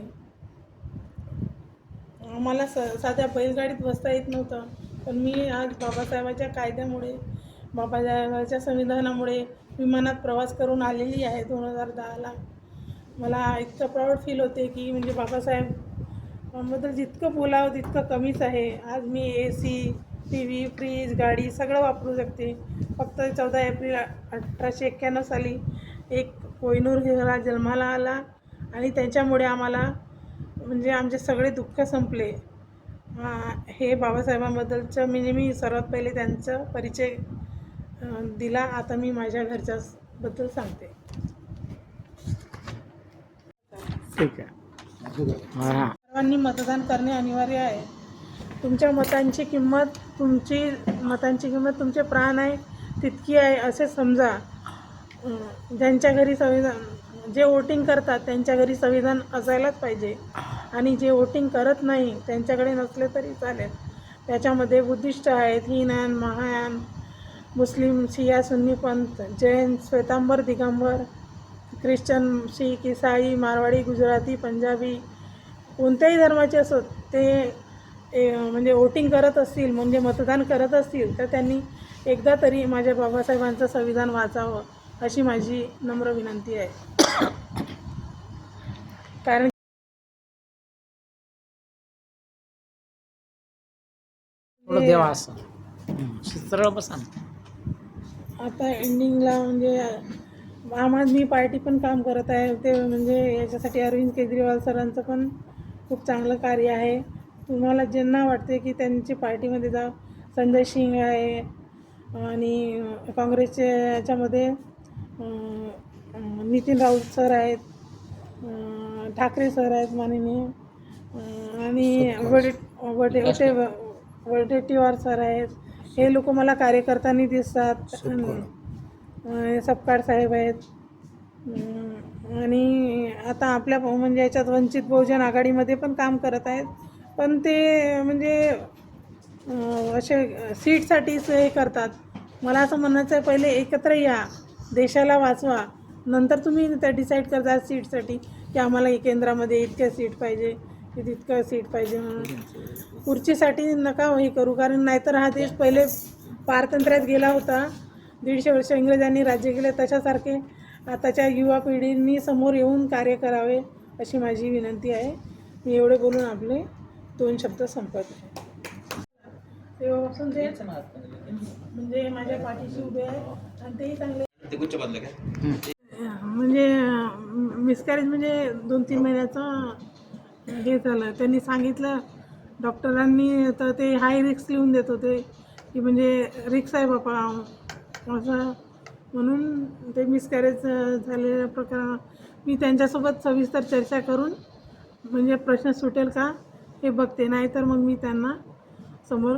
आम्हाला साध्या बैलगाडीत बसता येत नव्हतं, पण मी आज बाबासाहेबाच्या कायद्यामुळे, बाबासाहेबाच्या संविधानामुळे विमानात प्रवास करून आलेली आहे 2010ला. मला इतकं प्राऊड फील होते की म्हणजे बाबासाहेबांबद्दल जितकं बोलावं तितकं कमीच आहे. आज मी AC, TV, फ्रीज, गाडी सगळं वापरू शकते. फक्त 14 एप्रिल 1891 साली एक कोहिनूर हिरा जन्माला आला आणि त्यांच्यामुळे आम्हाला म्हणजे आमचे सगळे दुःख संपले. हे बाबासाहेबांबद्दलचं मी सर्वात पहिले त्यांचा परिचय दिला. आता मी माझ्या घरच्याबद्दल सांगते. ठीक आहे. हां. सर्वांनी मतदान करणे अनिवार्य आहे. तुमच्या मतांची किंमत तुमचे प्राण आहे तितकी आहे असे समजा. ज्यांच्या घरी संविधान, जे वोटिंग करतात त्यांच्या घरी संविधान असायलाच पाहिजे आणि जे वोटिंग करत नाही त्यांच्याकडे नसले तरी चालेल. त्याच्यामध्ये बुद्धिस्ट आहेत, हीनयान, महायान, मुस्लिम, शिया, सुन्नी पंथ, जैन, श्वेतांबर, दिगंबर, ख्रिश्चन, शीख, ईसाई, मारवाडी, गुजराती, पंजाबी, कोणत्याही धर्माचे असोत ते म्हणजे वोटिंग करत असतील, म्हणजे मतदान करत असतील तर त्यांनी एकदा तरी माझ्या बाबासाहेबांचं संविधान वाचावं अशी माझी नम्र विनंती आहे. कारण थोडं देवा असं सरळ बसा. आता एंडिंगला म्हणजे आम आदमी पार्टी पण काम करत आहे. ते म्हणजे याच्यासाठी अरविंद केजरीवाल सरांचं पण खूप चांगलं कार्य आहे. तुम्हाला ज्यांना वाटते की त्यांची पार्टीमध्ये जा, संजय सिंग आहे आणि काँग्रेसच्या याच्यामध्ये नितीन राऊत सर आहेत, ठाकरे सर आहेत माननीय, आणि वडेट्टीवार सर आहेत. हे लोक मला कार्यकर्त्यांनी दिसतात. सपकाळ साहेब आहेत. आणि आता आपल्या म्हणजे याच्यात वंचित बहुजन आघाडीमध्ये पण काम करत आहेत. पण ते म्हणजे असे सीटसाठीच हे करतात. मला असं म्हणायचं आहे, पहिले एकत्र या, देशाला वाचवा, नंतर तुम्ही त्या डिसाईड करता सीटसाठी की आम्हाला केंद्रामध्ये इतक्या सीट पाहिजे, तितकं सीट पाहिजे म्हणून. खुर्चीसाठी नका हे करू, कारण नाहीतर हा देश पहिले पारतंत्र्यात गेला होता. 150 वर्ष इंग्रजांनी राज्य केले, तशासारखे आताच्या युवा पिढींनी समोर येऊन कार्य करावे अशी माझी विनंती आहे. मी एवढे बोलून आपले 2 शब्द संपवते. तेव्हापासून ते म्हणजे माझ्या पाठीशी उभे आहे आणि तेही चांगले. म्हणजे मिसकॅरेज म्हणजे 2-3 महिन्याचं हे झालं. त्यांनी सांगितलं डॉक्टरांनी, तर ते हाय रिक्स लिहून देत होते की म्हणजे रिक्स आहे बापा असं, म्हणून ते मिसकॅरेज झालेल्या प्रकार. मी त्यांच्यासोबत सविस्तर चर्चा करून म्हणजे प्रश्न सुटेल का हे बघते, नाहीतर मग मी त्यांना समोर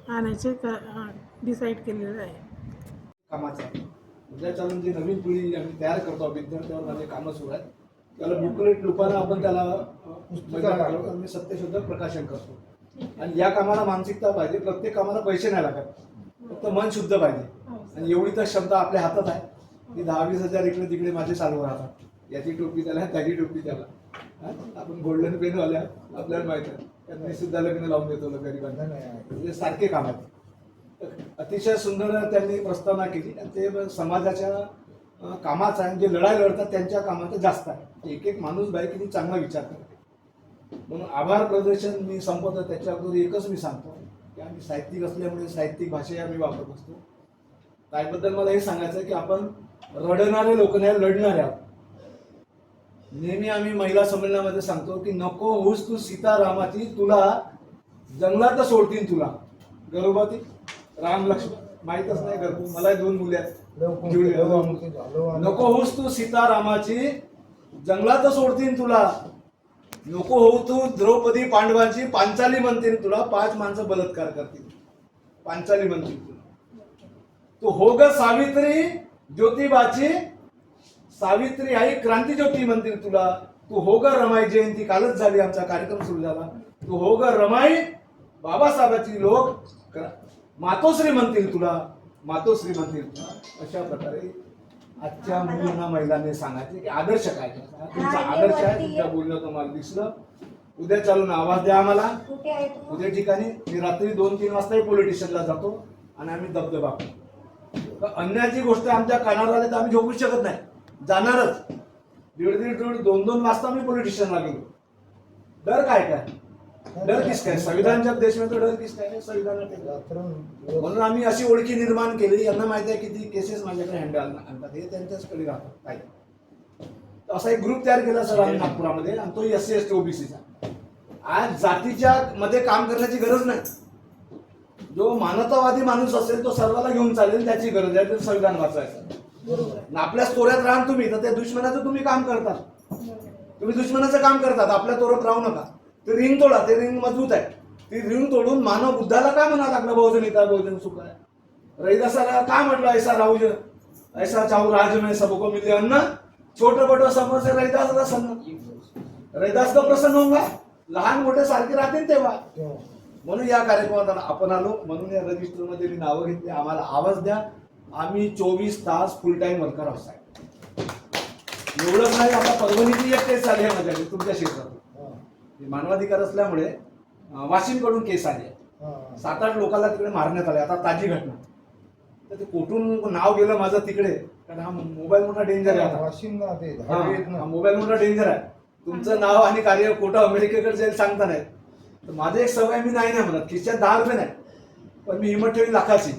आणायचे डिसाईड केलेलं आहे. कामाचं आहे. उद्या चालून जी नवीन पिढी आम्ही तयार करतो विद्यार्थ्यावर माझे कामं सुरू आहेत. त्याला बुकलेट रूपानं आपण त्याला आम्ही सत्यशुद्ध प्रकाशन करतो. आणि या कामाला मानसिकता पाहिजे. प्रत्येक कामाला पैसे नाही लागत, फक्त मन शुद्ध पाहिजे. आणि एवढी तर क्षमता आपल्या हातात आहे की 10-20 हजार इकडे तिकडे माझे चालू राहतात. याची टोपी त्याला, त्याची टोपी त्याला. आपण गोल्डन पेन वाल्या आपल्याला माहित आहे, त्यांनी सुद्धा लग्न लावून देतो गरिबांना. म्हणजे सारखे काम आहेत. अतिशय सुंदर त्यांनी प्रस्तावना केली आणि ते समाजाच्या कामाचा आहे. जे लढाई लढतात त्यांच्या कामाचं जास्त आहे. एक माणूस बाईकीने चांगला विचार करते. म्हणून आभार प्रदर्शन मी संपवतो. त्याच्या अगोदर एकच मी सांगतो की आम्ही साहित्यिक असल्यामुळे साहित्यिक भाषा आम्ही वापरत असतो. त्याबद्दल मला हे सांगायचं आहे की आपण रडणारे लोक नाही, लढणारे आहोत. नेहमी आम्ही महिला संमेलनामध्ये सांगतो की नको होऊस तू सीतारामाची, तुला जंगलात सोडतील तुला. गर्भवती राम लक्ष्मण माहीतच नाही गर्भ. मला 2 मुले आहेत. नको होऊस तू सीतारामाची, जंगलात सोडतील तुला. नको होऊ तू द्रौपदी पांडवांची, पांचाली म्हणतील तुला. 5 माणसं बलात्कार करतील, पांचाली म्हणतील तुला. तू हो ग सावित्री ज्योतिबाची, सावित्री आई क्रांती ज्योती म्हणतील तुला. तू हो ग रमाई, जयंती कालच झाली, आमचा कार्यक्रम सुरू झाला. तू हो ग रमाई, बाबासाहेबांची लोक मातोश्री म्हणतील तुला, मातोश्री म्हणतील तुला. अशा प्रकारे आजच्या मुलींना महिलांनी सांगायचे की आदर्श काय तुमचा आदर्श आहे. तुमच्या बोलणं तुम्हाला दिसलं. उद्या चालून आवाज द्या आम्हाला. उद्या ठिकाणी मी रात्री 2-3 वाजताही पोलिटिशियनला जातो आणि आम्ही दबदबा करतो. अन्यायाची गोष्ट आमच्या कानावर आली तर आम्ही झोपू शकत नाही, जाणारच. 1:30-2 वाजता मी पोलिटिशियनला गेलो. डर काय काय, डर किस काय, संविधानच्या देश में तो डर किस काय, संविधान. म्हणून आम्ही अशी ओळखी निर्माण केली. यांना माहिती आहे किती केसेस माझ्याकडे हँडल आणतात, हे त्यांच्याचकडे राहतात. काय असा एक ग्रुप तयार केला सर आम्ही नागपुरामध्ये, आणि तो SC ST OBCचा. आज जातीच्या मध्ये काम करण्याची गरज नाही. जो मानवतावादी माणूस असेल तो सर्वाला घेऊन चालेल, त्याची गरज आहे. तर संविधान वाचायचं. आपल्या तोऱ्यात राहा तुम्ही, तर त्या दुश्मनाचं तुम्ही काम करतात. तुम्ही दुश्मनाचं काम करतात, आपल्या तोरत राहू नका. ते रिंग तोडा, ते रिंग मजबूत आहे. ती रिंग तोडून मानव बुद्धाला काय म्हणा लागलं बहुजन हिता बहुजन सुख आहे. रविदासाला काय म्हटलं, ऐसा राहुज ऐसा चाहू राज में सबको मिले अन्न, छोटे बटो समोर से रविदास प्रसन्न. रविदास का प्रसन्न होगा, लहान मोठे सारखे राहतील तेव्हा. म्हणून या कार्यक्रमात आपण आलो. म्हणून या रजिस्टरमध्ये मी नावं घेतली. आम्हाला आवाज द्या. आम्ही 24 तास फुल टाइम वर्कर आहोत साहेब. एवढंच नाही, आता परभणीची एक केस आली आहे माझ्याकडे तुमच्या क्षेत्रात. मानवाधिकार असल्यामुळे वाशिमकडून केस आली आहे. 7-8 लोकांना तिकडे मारण्यात आले. आता ताजी घटना. तर ते कुठून नाव गेलं माझं तिकडे, कारण हा मोबाईल मोठा डेंजर आहे. आता मोबाईल मोठा डेंजर आहे. तुमचं नाव आणि कार्य खोटं अमेरिकेकडे जाईल सांगता नाही. तर माझं एक सवय, मी नाही म्हणत. खिशात 10 रुपये नाही, पण मी हिंमत ठेवी लाखाची.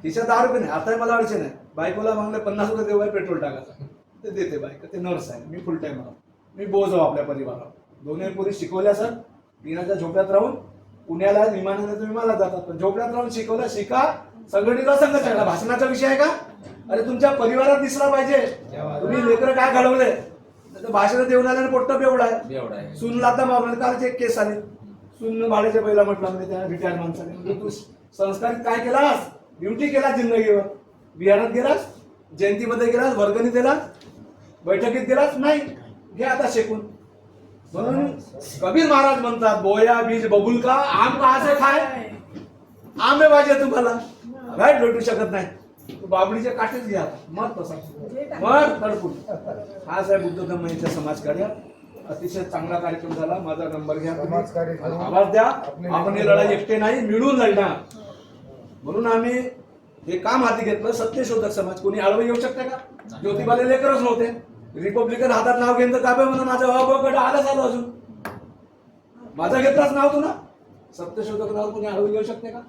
खिशात 10 रुपये नाही. आता मला अडचण आहे. बायकोला मागले 50 रुपये देऊ पेट्रोल टाकायचं, ते देते बायको. ते नर्स आहे, मी फुल टाइम आहोत. मी बोज आहो आपल्या परिवारावर. 2 पोरी शिकवल्या सर. पिण्याच्या झोपड्यात राहून पुण्याला विमानाने तुम्ही मला जातात, पण झोपड्यात राहून शिकवलं शिका, संघटित संघटना. भाषणाचा विषय आहे का? अरे तुमच्या परिवारात दिसला पाहिजे तुम्ही लेकरं काय घडवले. भाषण देऊन आल्याने पोट्ट बेवडा आहे, सून लाता मारणार. कालच एक केस आले, सून भाड्याच्या पहिला म्हटलं म्हणजे त्या रिटायर्ड माणसाने. म्हणजे तू संस्कारित काय केलास? ड्युटी केला जिंदगीवर. बिहारात गेलास, जयंतीमध्ये गेलास, वर्गणी दिलास, बैठकीत गेलास नाही, घे आता शिकून. म्हणून कबीर महाराज म्हणतात, बोया बीज बबुल का आम का से खाय. आंबे पाहिजे तुम्हाला, राईट भेटू शकत नाही. बाबडीचे काटेच घ्या मग तसा मग तडपून. हा साहेब बुद्ध धम्माईच्या समाजकार्य अतिशय चांगला कार्यक्रम झाला. माझा नंबर घ्या, आवाज द्या. आपण ही लढाई एकटे नाही, मिळून लढणार. म्हणून आम्ही हे काम हाती घेतलं. सत्यशोधक समाज कोणी आडवं येऊ शकते का? ज्योतिबाला लेकरच नव्हते. रिपब्लिकन हातात नाव घेऊन तर काबे म्हणून माझं अबकडे आलं झालं. अजून माझं घेतलाच नाव तू ना. सत्यशोधक नाव कोणी आडवं येऊ शकते का?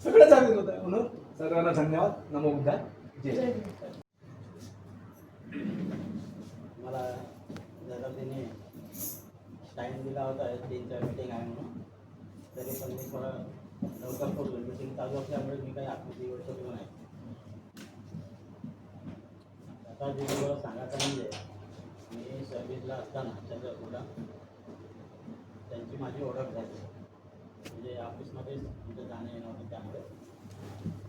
सगळं चालू होतं. म्हणून सर्वांना धन्यवाद. नमो बुद्धाय. जय. मला जरा त्याने टाईम दिला होता 3चा मीटिंग आहे म्हणून, तरी पण मी थोडा लवकर पोहोचलो. मीटिंग चालू असल्यामुळे मी काही आकृती गोष्ट केलं नाही. आता जे मला सांगायचं म्हणजे मी सर्व्हिसला असताना चंद्रपूरला त्यांची माझी ओळख झाली. म्हणजे ऑफिसमध्येच तिथं जाणं येणं होतं त्यामुळे.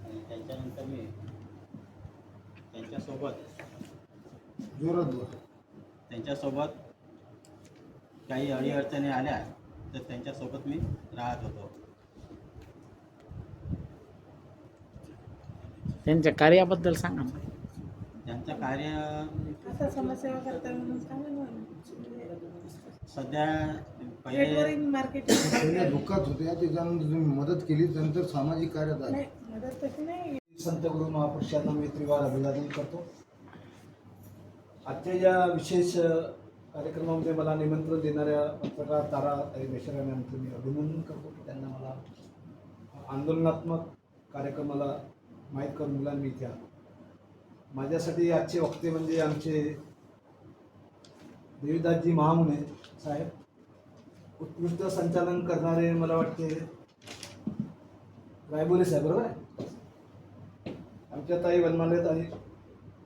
आणि त्यांच्यानंतर मी त्यांच्यासोबत काही अडीअडचणी आल्या तर त्यांच्यासोबत मी राहत होतो. त्यांच्या कार्याबद्दल सांगा. त्यांचं कार्य आता समाजसेवा करता म्हणून सांगा ना. सध्या पहिले नेटवर्किंग मार्केटिंग पहिले दुःखात होते, त्याच्यानंतर तुम्ही मदत केली, नंतर सामाजिक कार्यात आले. नाही, मदत तशी नाही. संत गुरु महापुरुषांना मी त्रिवार अभिवादन करतो. आजच्या या विशेष कार्यक्रमामध्ये मला निमंत्रण देणाऱ्या पत्रकार तारा बेशराम यांचं मी अभिनंदन करतो. त्यांना मला आंदोलनात्मक कार्यक्रमाला माहीत करून दिला. मी त्या माझ्यासाठी आजचे वक्ते म्हणजे आमचे देवीदासजी महामुने साहेब, उत्कृष्ट संचालन करणारे मला वाटते रायबोले साहेब, बरोबर आहे. आमच्या ताई वनमालेत आणि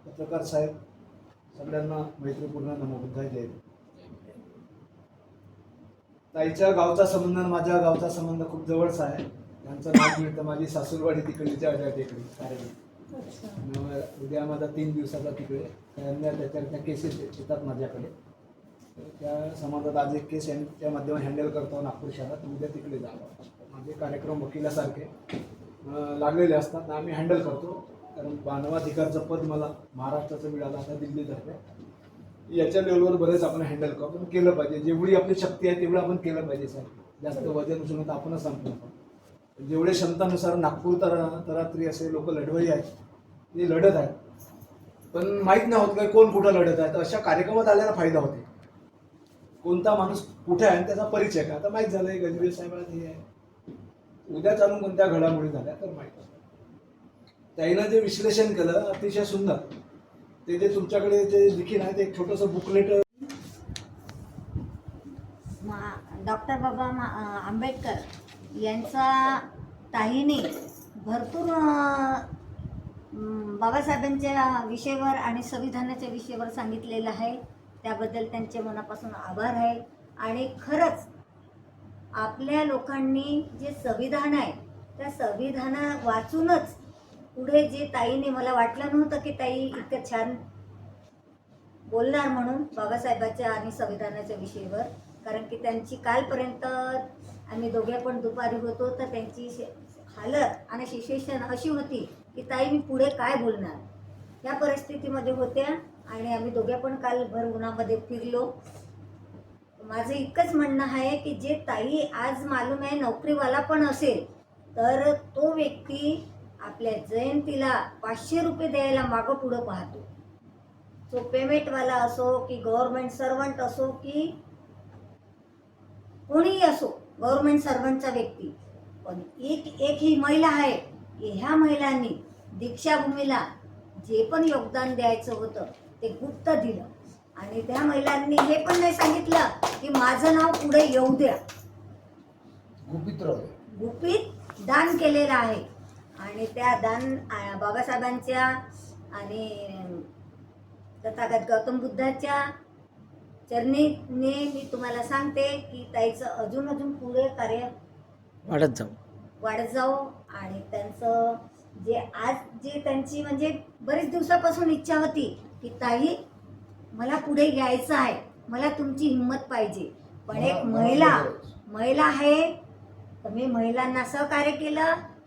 पत्रकार साहेब, सगळ्यांना मैत्रीपूर्ण नमो बुद्धाय. जय. ताईच्या गावचा संबंध आणि माझ्या गावचा संबंध खूप जवळचा आहे. त्यांचं नाव मिळतं माझी सासूरवाडी तिकडच्या टेकडी कार्यक्रम. उद्या माझा 3 दिवसाचा तिकडे त्या केसेस येतात माझ्याकडे. त्या संबंधात आज एक केस त्या माध्यमात हँडल करतो नागपूर शहरात. उद्या तिकडे जावं. माझे कार्यक्रम वकिलासारखे लागलेले असतात, आम्ही हँडल करतो. कारण मानवाधिकारचं पद मला महाराष्ट्राचं मिळालं आता दिल्लीतर्फे. याच्या लेवलवर बरेच आपण हँडल करतो. पण केलं पाहिजे, जेवढी आपली शक्ती आहे तेवढं आपण केलं पाहिजे. सर जास्त वजन उचलून तर आपणच सांगतो. जेवढे क्षमतानुसार नागपूर तरात्री असे लोक लढवई आहेत, ते लढत आहेत, पण माहीत नाही होत काय कोण कुठं लढत आहे. तर अशा कार्यक्रमात आल्याला फायदा होते. कोणता माणूस कुठे आहे त्याचा परिचय काय आता माहीत झालं. गजबीर साहेबांना हे आहे, उद्या चालून कोणत्या घडामोडी झाल्या तर माहीत असतं. त्यानं जे विश्लेषण केलं अतिशय सुंदर. ते जे तुमच्याकडे जे लिखीन आहे ते एक छोटंसं बुकलेट. डॉक्टर बाबा आंबेडकर यांचा ताईने भरपूर बाबासाहेबांच्या विषयावर आणि संविधानाच्या विषयावर सांगितलेलं आहे. त्याबद्दल त्यांचे मनापासून आभार आहे. आणि खरंच आपल्या लोकांनी जे संविधान आहे त्या संविधाना वाचूनच पुढे जे ताईने, मला वाटलं नव्हतं की ताई इतकं छान बोलणार म्हणून बाबासाहेबांच्या आणि संविधानाच्या विषयावर. कारण की त्यांची कालपर्यंत आम्ही दोघे पण दुपारी होतो तर त्यांची हालत आणि सिच्युएशन अशी होती की ताई मी पुढे काय बोलणार या परिस्थितीमध्ये होत्या. आणि आम्ही दोघे पण काल भर उन्हामध्ये फिरलो. माझं इतकंच म्हणणं आहे की जे ताई आज मालूम आहे नोकरीवाला पण असेल तर तो व्यक्ती आपल्या जयंतीला 500 रुपये द्यायला मागं पुढं पाहतो. तो पेमेंटवाला असो की गव्हर्नमेंट सर्वंट असो की कोणीही असो, गव्हर्नमेंट सर्वंटचा व्यक्ती. पण एक ही महिला आहे, ह्या महिलांनी दीक्षाभूमीला जे पण योगदान द्यायचं होतं ते गुप्त दिलं. आणि त्या महिलांनी हे पण नाही सांगितलं की माझं नाव पुढे येऊ द्या. गुपित राहू गुपित दान केलेलं आहे आणि त्या दान बाबासाहेबांच्या आणि तथागत गौतम बुद्धाच्या चरणीने मी तुम्हाला सांगते की ताईचं अजून पुढे कार्य वाढत जाऊ आणि त्यांचं जे त्यांची म्हणजे बरेच दिवसापासून इच्छा होती की ताई मला पुढे यायचं आहे, मला तुमची हिंमत पाहिजे. पण एक महिला आहे तर मी महिलांना सहकार्य केलं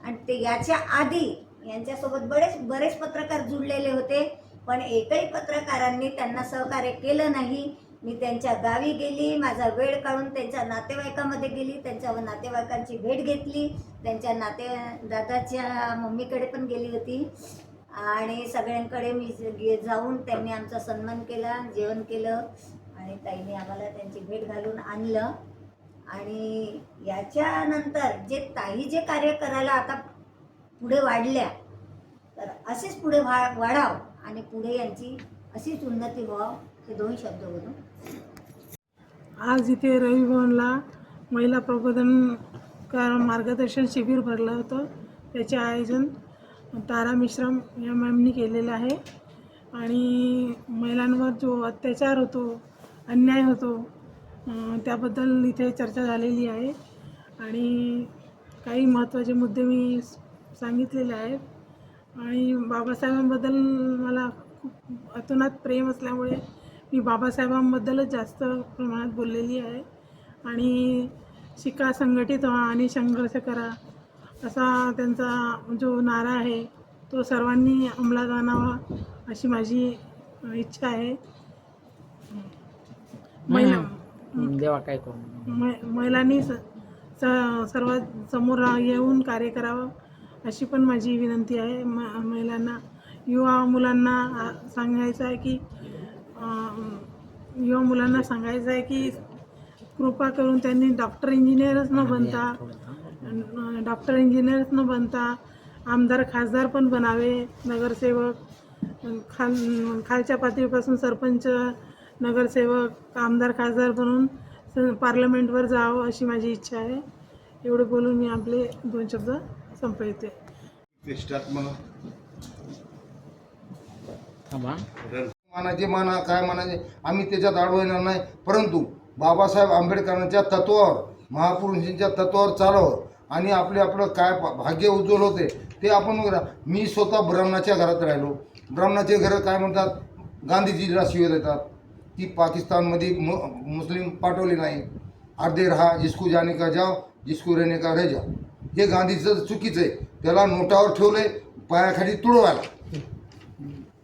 आणि ते याच्या आधी यांच्यासोबत बरेच पत्रकार जुळलेले होते, पण एकही पत्रकारांनी त्यांना सहकार्य केलं नाही. मी त्यांच्या गावी गेली, माझा वेळ काढून त्यांच्या नातेवाईकामध्ये गेली, त्यांच्या नातेवाईकांची भेट घेतली, त्यांच्या दादाच्या मम्मीकडे पण गेली होती आणि सगळ्यांकडे मी जाऊन त्यांनी आमचा सन्मान केला, जेवण केलं आणि ताईने आम्हाला त्यांची भेट घालून आणलं. आणि याच्यानंतर ताई जे कार्य करायला आता पुढे वाढल्या तर असेच पुढे वाढाव आणि पुढे यांची अशीच उन्नती व्हावं. हे 2 शब्द बोलून आज इथे रविभवनला महिला प्रबोधन मार्गदर्शन शिबिर भरलं होतं. त्याचे आयोजन तारा मिश्रम या मॅमनी केलेलं आहे आणि महिलांवर जो अत्याचार होतो, अन्याय होतो त्याबद्दल इथे चर्चा झालेली आहे आणि काही महत्त्वाचे मुद्दे मी सांगितलेले आहेत. आणि बाबासाहेबांबद्दल मला खूप अतोनात प्रेम असल्यामुळे मी बाबासाहेबांबद्दलच जास्त प्रमाणात बोललेली आहे. आणि शिका, संघटित व्हा आणि संघर्ष करा असा त्यांचा जो नारा आहे तो सर्वांनी अंमलात आणावा अशी माझी इच्छा आहे. महिलांनी सर्वात समोर येऊन कार्य करावं अशी पण माझी विनंती आहे. महिलांना, युवा मुलांना सांगायचं आहे की कृपा करून त्यांनी डॉक्टर इंजिनियरच न बनता आमदार खासदार पण बनावे, नगरसेवक खालच्या पातळीपासून सरपंच, नगरसेवक, आमदार खासदार बनून पार्लमेंटवर जावं अशी माझी इच्छा आहे. एवढे बोलून मी आपले 2 शब्द संपवते. मानाचे माना, काय मानाचे आम्ही त्याच्यात अडवणार नाही, परंतु बाबासाहेब आंबेडकरांच्या तत्वावर, महापुरुषांच्या तत्वावर चालावं आणि आपलं काय भाग्य उज्ज्वल होते ते आपण बघा. मी स्वतः ब्राह्मणाच्या घरात राहिलो. ब्राह्मणाचे घरं काय म्हणतात, गांधीजीला शिव्या देतात की पाकिस्तानमध्ये मुस्लिम पाठवले नाही, अर्धे रहा, जिसको जाने का जाओ, जिसको रहने का रह जाओ. हे गांधीचं चुकीचं आहे. त्याला नोटावर ठेवलंय, पायाखाली तुडवायला.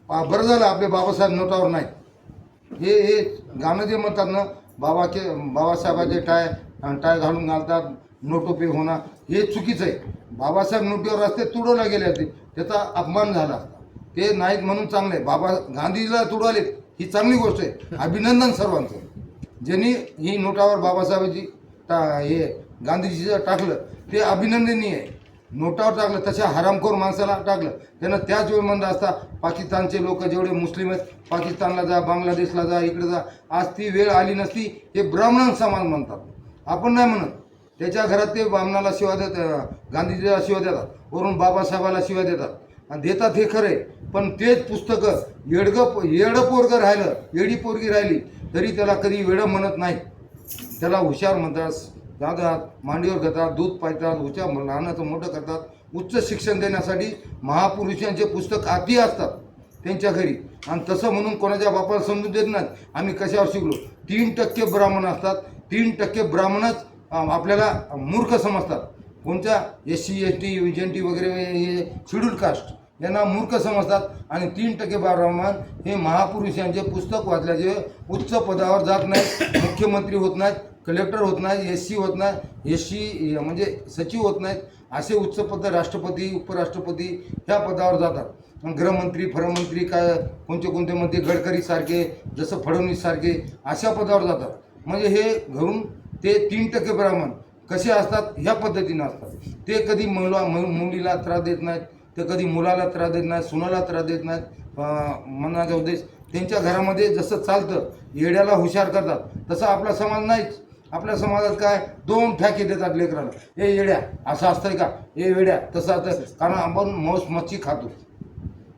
बरं झालं आपले बाबासाहेब नोटावर नाही. हे गाणं जे म्हणतात ना, बाबासाहेबाचे टाय घालून घालतात, नोटो पे होणार, हे चुकीचं आहे. बाबासाहेब नोटीवर असते, तुडवला गेले असते, त्याचा अपमान झाला असता. ते नाहीत म्हणून चांगले. गांधीजीला तुडवले ही चांगली गोष्ट आहे. अभिनंदन सर्वांचं. ज्यांनी ही नोटावर बाबासाहेबाची हे गांधीजीचं टाकलं ते अभिनंदनीय आहे. नोटावर टाकलं, तशा हरामखोर माणसाला टाकलं. त्यानं त्याच वेळ म्हणत असता पाकिस्तानचे लोक जेवढे मुस्लिम आहेत, पाकिस्तानला जा, बांगलादेशला जा, इकडे जा. आज ती वेळ आली नसती. हे ब्राह्मण समाज म्हणतात, आपण नाही म्हणत. त्याच्या घरात ते ब्राह्मणाला शिवा देतात, गांधीजीला शिवा देतात, वरून बाबासाहेबाला शिवा देतात आणि देतात हे खरं आहे. पण तेच पुस्तकं येडं पोरगं राहिलं, येडी पोरगी राहिली तरी त्याला कधी वेडं म्हणत नाही. त्याला हुशार म्हणतात, जातात, मांडीवर घेतात, दूध पाजतात, हुशार लहानाचं मोठं करतात. उच्च शिक्षण देण्यासाठी महापुरुषांचे पुस्तक अति असतात त्यांच्या घरी. आणि तसं म्हणून कोणाच्या बापाला समजून देत नाहीत. आम्ही कशावर शिकलो, 3% ब्राह्मण असतात. 3% ब्राह्मणच आपल्याला मूर्ख समजतात. कोणत्या SC ST जनटी वगैरे हे शेड्यूल कास्ट यांना मूर्ख समजतात. आणि 3% ब्राह्मण हे महापुरुषांचे पुस्तक वाचल्याचे उच्च पदावर जात नाहीत, मुख्यमंत्री होत नाहीत, कलेक्टर होत नाही, SC होत नाही, SC म्हणजे सचिव होत नाहीत. असे उच्च पद राष्ट्रपती, उपराष्ट्रपती ह्या पदावर जातात. गृहमंत्री, फरमंत्री, काय कोणते मंत्री, गडकरीसारखे, जसं फडणवीससारखे अशा पदावर जातात. म्हणजे हे घरून ते 3% ब्राह्मण कसे असतात ह्या पद्धतीनं असतात. ते कधी मुलीला त्रास देत नाहीत, ते कधी मुलाला त्रास देत नाहीत, सुनाला त्रास देत नाहीत. मनाचा उद्देश त्यांच्या घरामध्ये जसं चालतं, येड्याला हुशार करतात, तसं आपला समाज नाहीच. आपल्या समाजात काय 2 ठॅके देतात लेकराला, हे येड्या असं असतंय का, हे येड्या तसं असतं. कारण आपण मांस मच्छी खातो,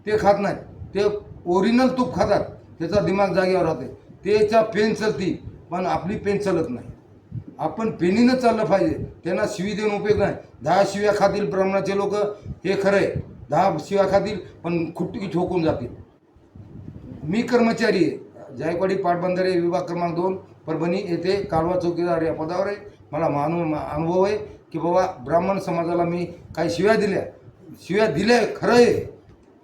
ते खात नाहीत, ते ओरिजिनल तूप खातात, त्याचा दिमाग जागेवर राहते, त्याच्या पेन चलती, पण आपली पेन चलत नाही. आपण पेनीनं चाललं पाहिजे. त्यांना शिवी देऊन उपयोग नाही. 10 शिव्या खातील ब्राह्मणाचे लोक, हे खरं आहे, 10 शिव्या खातील पण खुट्टी ठोकून जातील. मी कर्मचारी आहे, जायकवाडी पाटबंधारे विभाग क्रमांक 2 परभणी येथे कालवा चौकीदार या पदावर आहे. मला अनुभव आहे की बाबा ब्राह्मण समाजाला मी काही शिव्या दिल्या खरं आहे,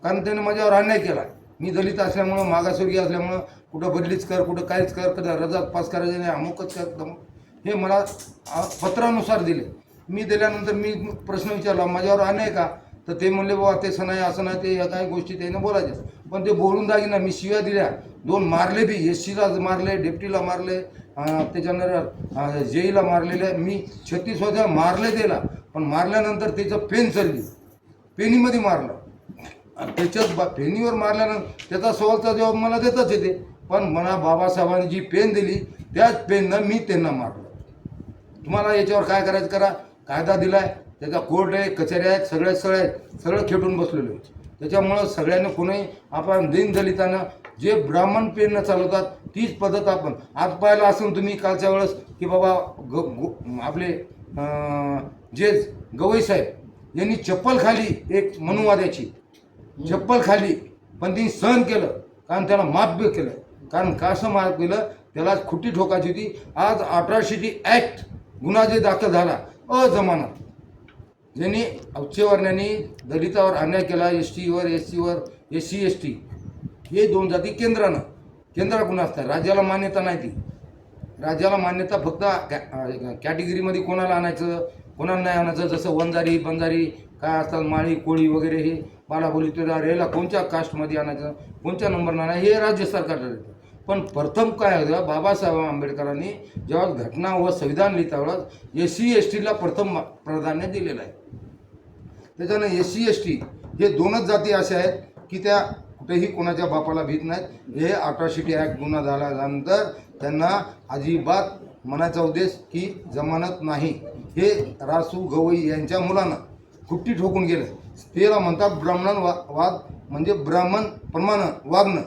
कारण त्याने माझ्यावर अन्याय केला. मी दलित असल्यामुळं, मागासवर्गीय असल्यामुळं कुठं बदलीच कर, कुठं काहीच कर, कधी रजा पास करायचे नाही, अमुकच कर, हे मला पत्रानुसार दिले. मी दिल्यानंतर मी प्रश्न विचारला माझ्यावर अन्याय का, तर ते म्हणले बाबा ते नाही असं नाही, ते या काही गोष्टी त्याने बोलायच्या, पण ते बोलून दागिना मी शिव्या दिल्या, 2 मारले बी, एससीला मारले, डेप्टीला मारले, त्याच्यानंतर जेईला मारलेले, मी 36 वर्षा मारले त्याला, पण मारल्यानंतर त्याचं पेन चालली, पेनीमध्ये मारलं. त्याच्यात पेनीवर मारल्यानंतर त्याचा सवालचा जबाब मला देताच येते, पण मला बाबासाहेबांनी जी पेन दिली त्याच पेननं मी त्यांना मारलं. तुम्हाला याच्यावर काय करायचं करा, कायदा दिलाय, त्याचा कोर्ट आहे, कचेऱ्या आहेत, सगळं खेटून बसलेलो आहे. त्याच्यामुळं सगळ्यांनी कोणी आपण दीनदलितानं जे ब्राह्मण पेननं चालवतात तीच पद्धत आपण आज पाहिलं असून तुम्ही कालच्या वेळेस की बाबा आपले जे गवई साहेब यांनी चप्पल खाली, एक मनुवाद्याची चप्पल खाली, पण ती सहन केलं, कारण त्याला माफ बी केलं. कारण कसं माफ केलं, त्याला खुट्टी ठोकायची होती. आज अट्रॉसिटी ॲक्ट गुन्हा जे दाखल झाला अजमानत, ज्यांनी उच्चवर्णांनी दलितावर अन्याय केला, STवर, SCवर, SC ST हे 2 जाती केंद्र गुन्हा असतात. राज्याला मान्यता नाही. ती राज्याला मान्यता फक्त कॅटेगरीमध्ये कोणाला आणायचं, कोणाला नाही आणायचं, जसं वंजारी बंजारी काय असतात, माळी कोळी वगैरे, हे बालाबोली तुला याला कोणत्या कास्टमध्ये आणायचं, कोणत्या नंबरनं आणायचं, हे राज्य सरकार ठरवतं. पण प्रथम काय होतं, बाबासाहेब आंबेडकरांनी जेव्हा घटना व संविधान लिहितावेळेस SC STला प्रथम प्राधान्य दिलेलं आहे. त्याच्यानं SC ST हे 2च जाती अशा आहेत की त्या कुठेही कोणाच्या बापाला भीत नाहीत. हे अट्रॉसिटी ॲक्ट गुन्हा झाल्यानंतर त्यांना अजिबात म्हणायचा उद्देश की जमानत नाही. हे रासू गवई यांच्या मुलानं खुट्टी ठोकून गेलं. त्याला म्हणतात ब्राह्मण वाद, म्हणजे ब्राह्मण प्रमाणे वागणं.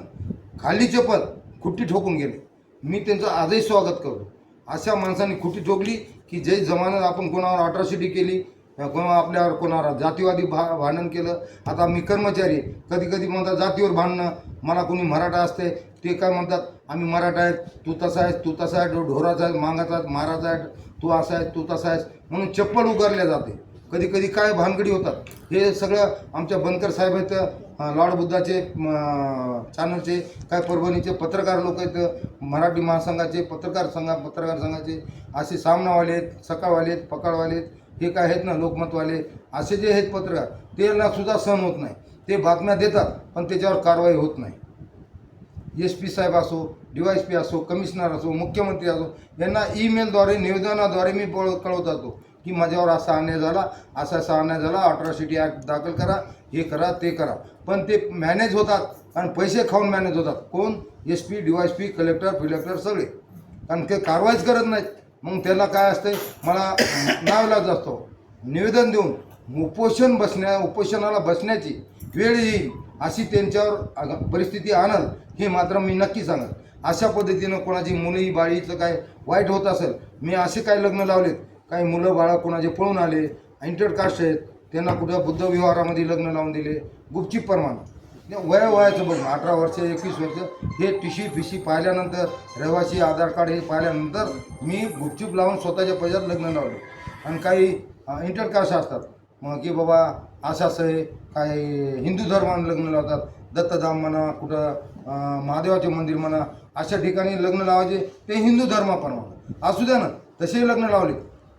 खाली चप्पल, खुट्टी ठोकून गेले. मी त्यांचं आजही स्वागत करतो. अशा माणसांनी खुट्टी ठोकली की जे जमान्यात आपण कोणावर अट्रॉसिटी केली, आपल्यावर कोणावर जातीवादी भांडण केलं. आता मी कर्मचारी, कधी म्हणतात जातीवर भांडणं, मला कोणी मराठा असते ते काय म्हणतात आम्ही मराठा आहेत, तू तसा आहेस, तू तसा आहे, ढोराचा आहे, मांगाचा आहे, महाराजा आहे, तू असा आहेस, तू तसा आहेस म्हणून चप्पल उगारल्या जाते. कधी काय भानगडी होतात. हे सगळं आमच्या बनकर साहेब आहेत, लॉर्ड बुद्धाचे चॅनलचे, काय परभणीचे पत्रकार लोक आहेत, मराठी महासंघाचे पत्रकार संघाचे, असे सामनावाले आहेत, सकाळवाले आहेत, पकडवाले आहेत, हे काय आहेत ना लोकमतवाले, असे जे आहेत पत्रकार, त्यांना सुद्धा सहन होत नाही. ते बातम्या देतात पण त्याच्यावर कारवाई होत नाही. SP साहेब असो, DYSP असो, कमिशनर असो, मुख्यमंत्री असो, यांना ईमेलद्वारे, निवेदनाद्वारे मी कळवत जातो की माझ्यावर असा अन्याय झाला, असा अन्याय झाला, अट्रॉसिटी ॲक्ट दाखल करा, हे करा, ते करा. पण ते मॅनेज होतात आणि पैसे खाऊन मॅनेज होतात. कोण? SP, DYSP, कलेक्टर सगळे. कारण ते कारवाईच करत नाहीत. मग त्याला काय असते, मला नावलाज असतो निवेदन देऊन उपोषणाला बसण्याची वेळ येईल अशी त्यांच्यावर परिस्थिती आणल, हे मात्र मी नक्की सांगेन. अशा पद्धतीनं कोणाची मुली बाळीचं काय वाईट होत असेल, मी असे काय लग्न लावलेत, काही मुलं बाळा कोणाचे पळून आले, इंटरकास्ट आहेत, त्यांना कुठं बुद्ध विहारामध्ये लग्न लावून दिले गुपचीप प्रमाणे. वयाचं बघ, 18 वर्ष 21 वर्ष, हे TC पाहिल्यानंतर, रहिवासी आधार कार्ड हे पाहिल्यानंतर मी गुपचूप लावून स्वतःच्या पैशात लग्न लावले. आणि काही इंटरकास्ट असतात मग की बाबा असं आहे, काही हिंदू धर्मानं लग्न लावतात, दत्तधाम म्हणा, कुठं महादेवाचे मंदिर म्हणा, अशा ठिकाणी लग्न लावायचे, ते हिंदू धर्माप्रमाणे असू द्या ना. तसे लग्न लावले,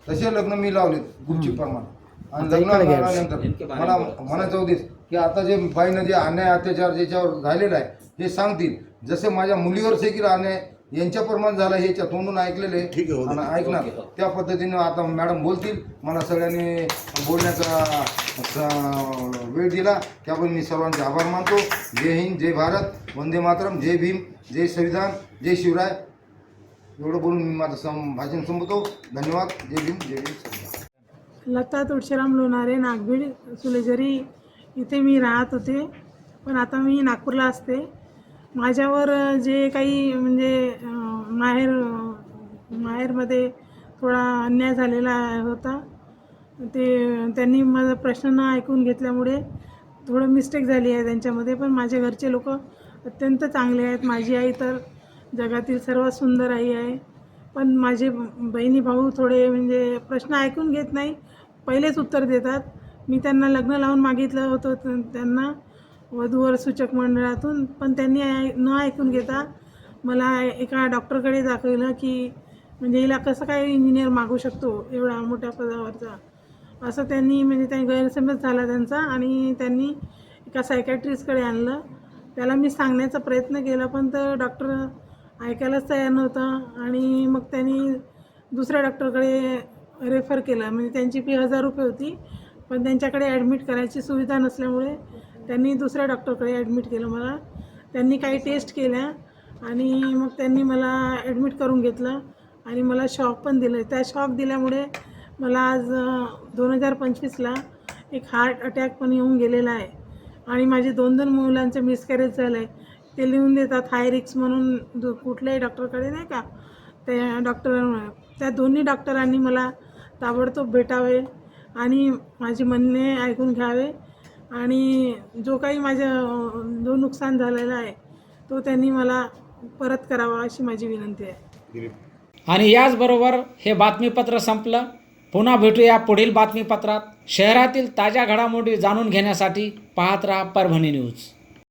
तसे लग्न मी लावलेत गुपचूप प्रमाणे. आणि लग्न झाल्यानंतर मला म्हणायचं उद्देश की आता जे बाईनं जे अन्याय अत्याचार ज्याच्यावर झालेला आहे हे सांगतील. जसे माझ्या मुलीवर देखील अन्याय यांच्याप्रमाणे झालं हे याच्या तोंडून ऐकलेलं आहे आणि ऐकणार त्या पद्धतीनं आता मॅडम बोलतील. मला सगळ्यांनी बोलण्याचा वेळ दिला त्याबद्दल मी सर्वांचे आभार मानतो. जय हिंद, जय भारत, वंदे मातरम, जय भीम, जय संविधान, जय शिवराय. एवढं बोलून मी माझं भाषण संपवतो. धन्यवाद. जय भीम, जय भीम, संविधान. लता तुळशीराम लोणारे, नागभीड सुलेझरी इथे मी राहत होते, पण आता मी नागपूरला असते. माझ्यावर जे काही म्हणजे माहेरमध्ये थोडा अन्याय झालेला होता, त्यांनी माझा प्रश्न न ऐकून घेतल्यामुळे थोडं मिस्टेक झाली आहे त्यांच्यामध्ये. पण माझ्या घरचे लोक अत्यंत चांगले आहेत. माझी आई तर जगातील सर्वात सुंदर आई आहे. पण माझे बहिणी भाऊ थोडे म्हणजे प्रश्न ऐकून घेत नाही, पहिलेच उत्तर देतात. मी त्यांना लग्न लावून मागितलं होतं त्यांना वधूवर सूचक मंडळातून, पण त्यांनी न ऐकून घेता मला एका डॉक्टरकडे दाखवलं की म्हणजे हिला कसं काय इंजिनियर मागू शकतो एवढा मोठ्या पदावरचा, असं त्यांनी म्हणजे त्या गैरसमज झाला त्यांचा. आणि त्यांनी एका सायकॅट्रिस्टकडे आणलं. त्याला मी सांगण्याचा प्रयत्न केला, पण तर डॉक्टर ऐकायलाच तयार नव्हता. आणि मग त्यांनी दुसऱ्या डॉक्टरकडे रेफर केलं. म्हणजे त्यांची फी 1000 रुपये होती, पण त्यांच्याकडे ॲडमिट करायची सुविधा नसल्यामुळे त्यांनी दुसऱ्या डॉक्टरकडे ॲडमिट केलं मला. त्यांनी काही टेस्ट केल्या आणि मग त्यांनी मला ॲडमिट करून घेतलं आणि मला शॉक पण दिलं. त्या शॉक दिल्यामुळे मला आज 2025ला एक हार्ट अटॅक पण येऊन गेलेला आहे. आणि माझे 2 मुलांचं मिसकॅरेज झालं आहे. ते लिहून देतात हाय रिक्स म्हणून कुठल्याही डॉक्टरकडे नाही का, त्या दोन्ही डॉक्टरांनी मला ताबडतोब भेटावे आणि माझे म्हणणे ऐकून घ्यावे आणि जो काही जो नुकसान झालेला आहे तो त्यांनी मला परत करावा अशी माझी विनंती आहे. आणि याचबरोबर हे बातमीपत्र संपलं. पुन्हा भेटूया पुढील बातमीपत्रात. शहरातील ताज्या घडामोडी जाणून घेण्यासाठी पाहत राहा परभणी न्यूज.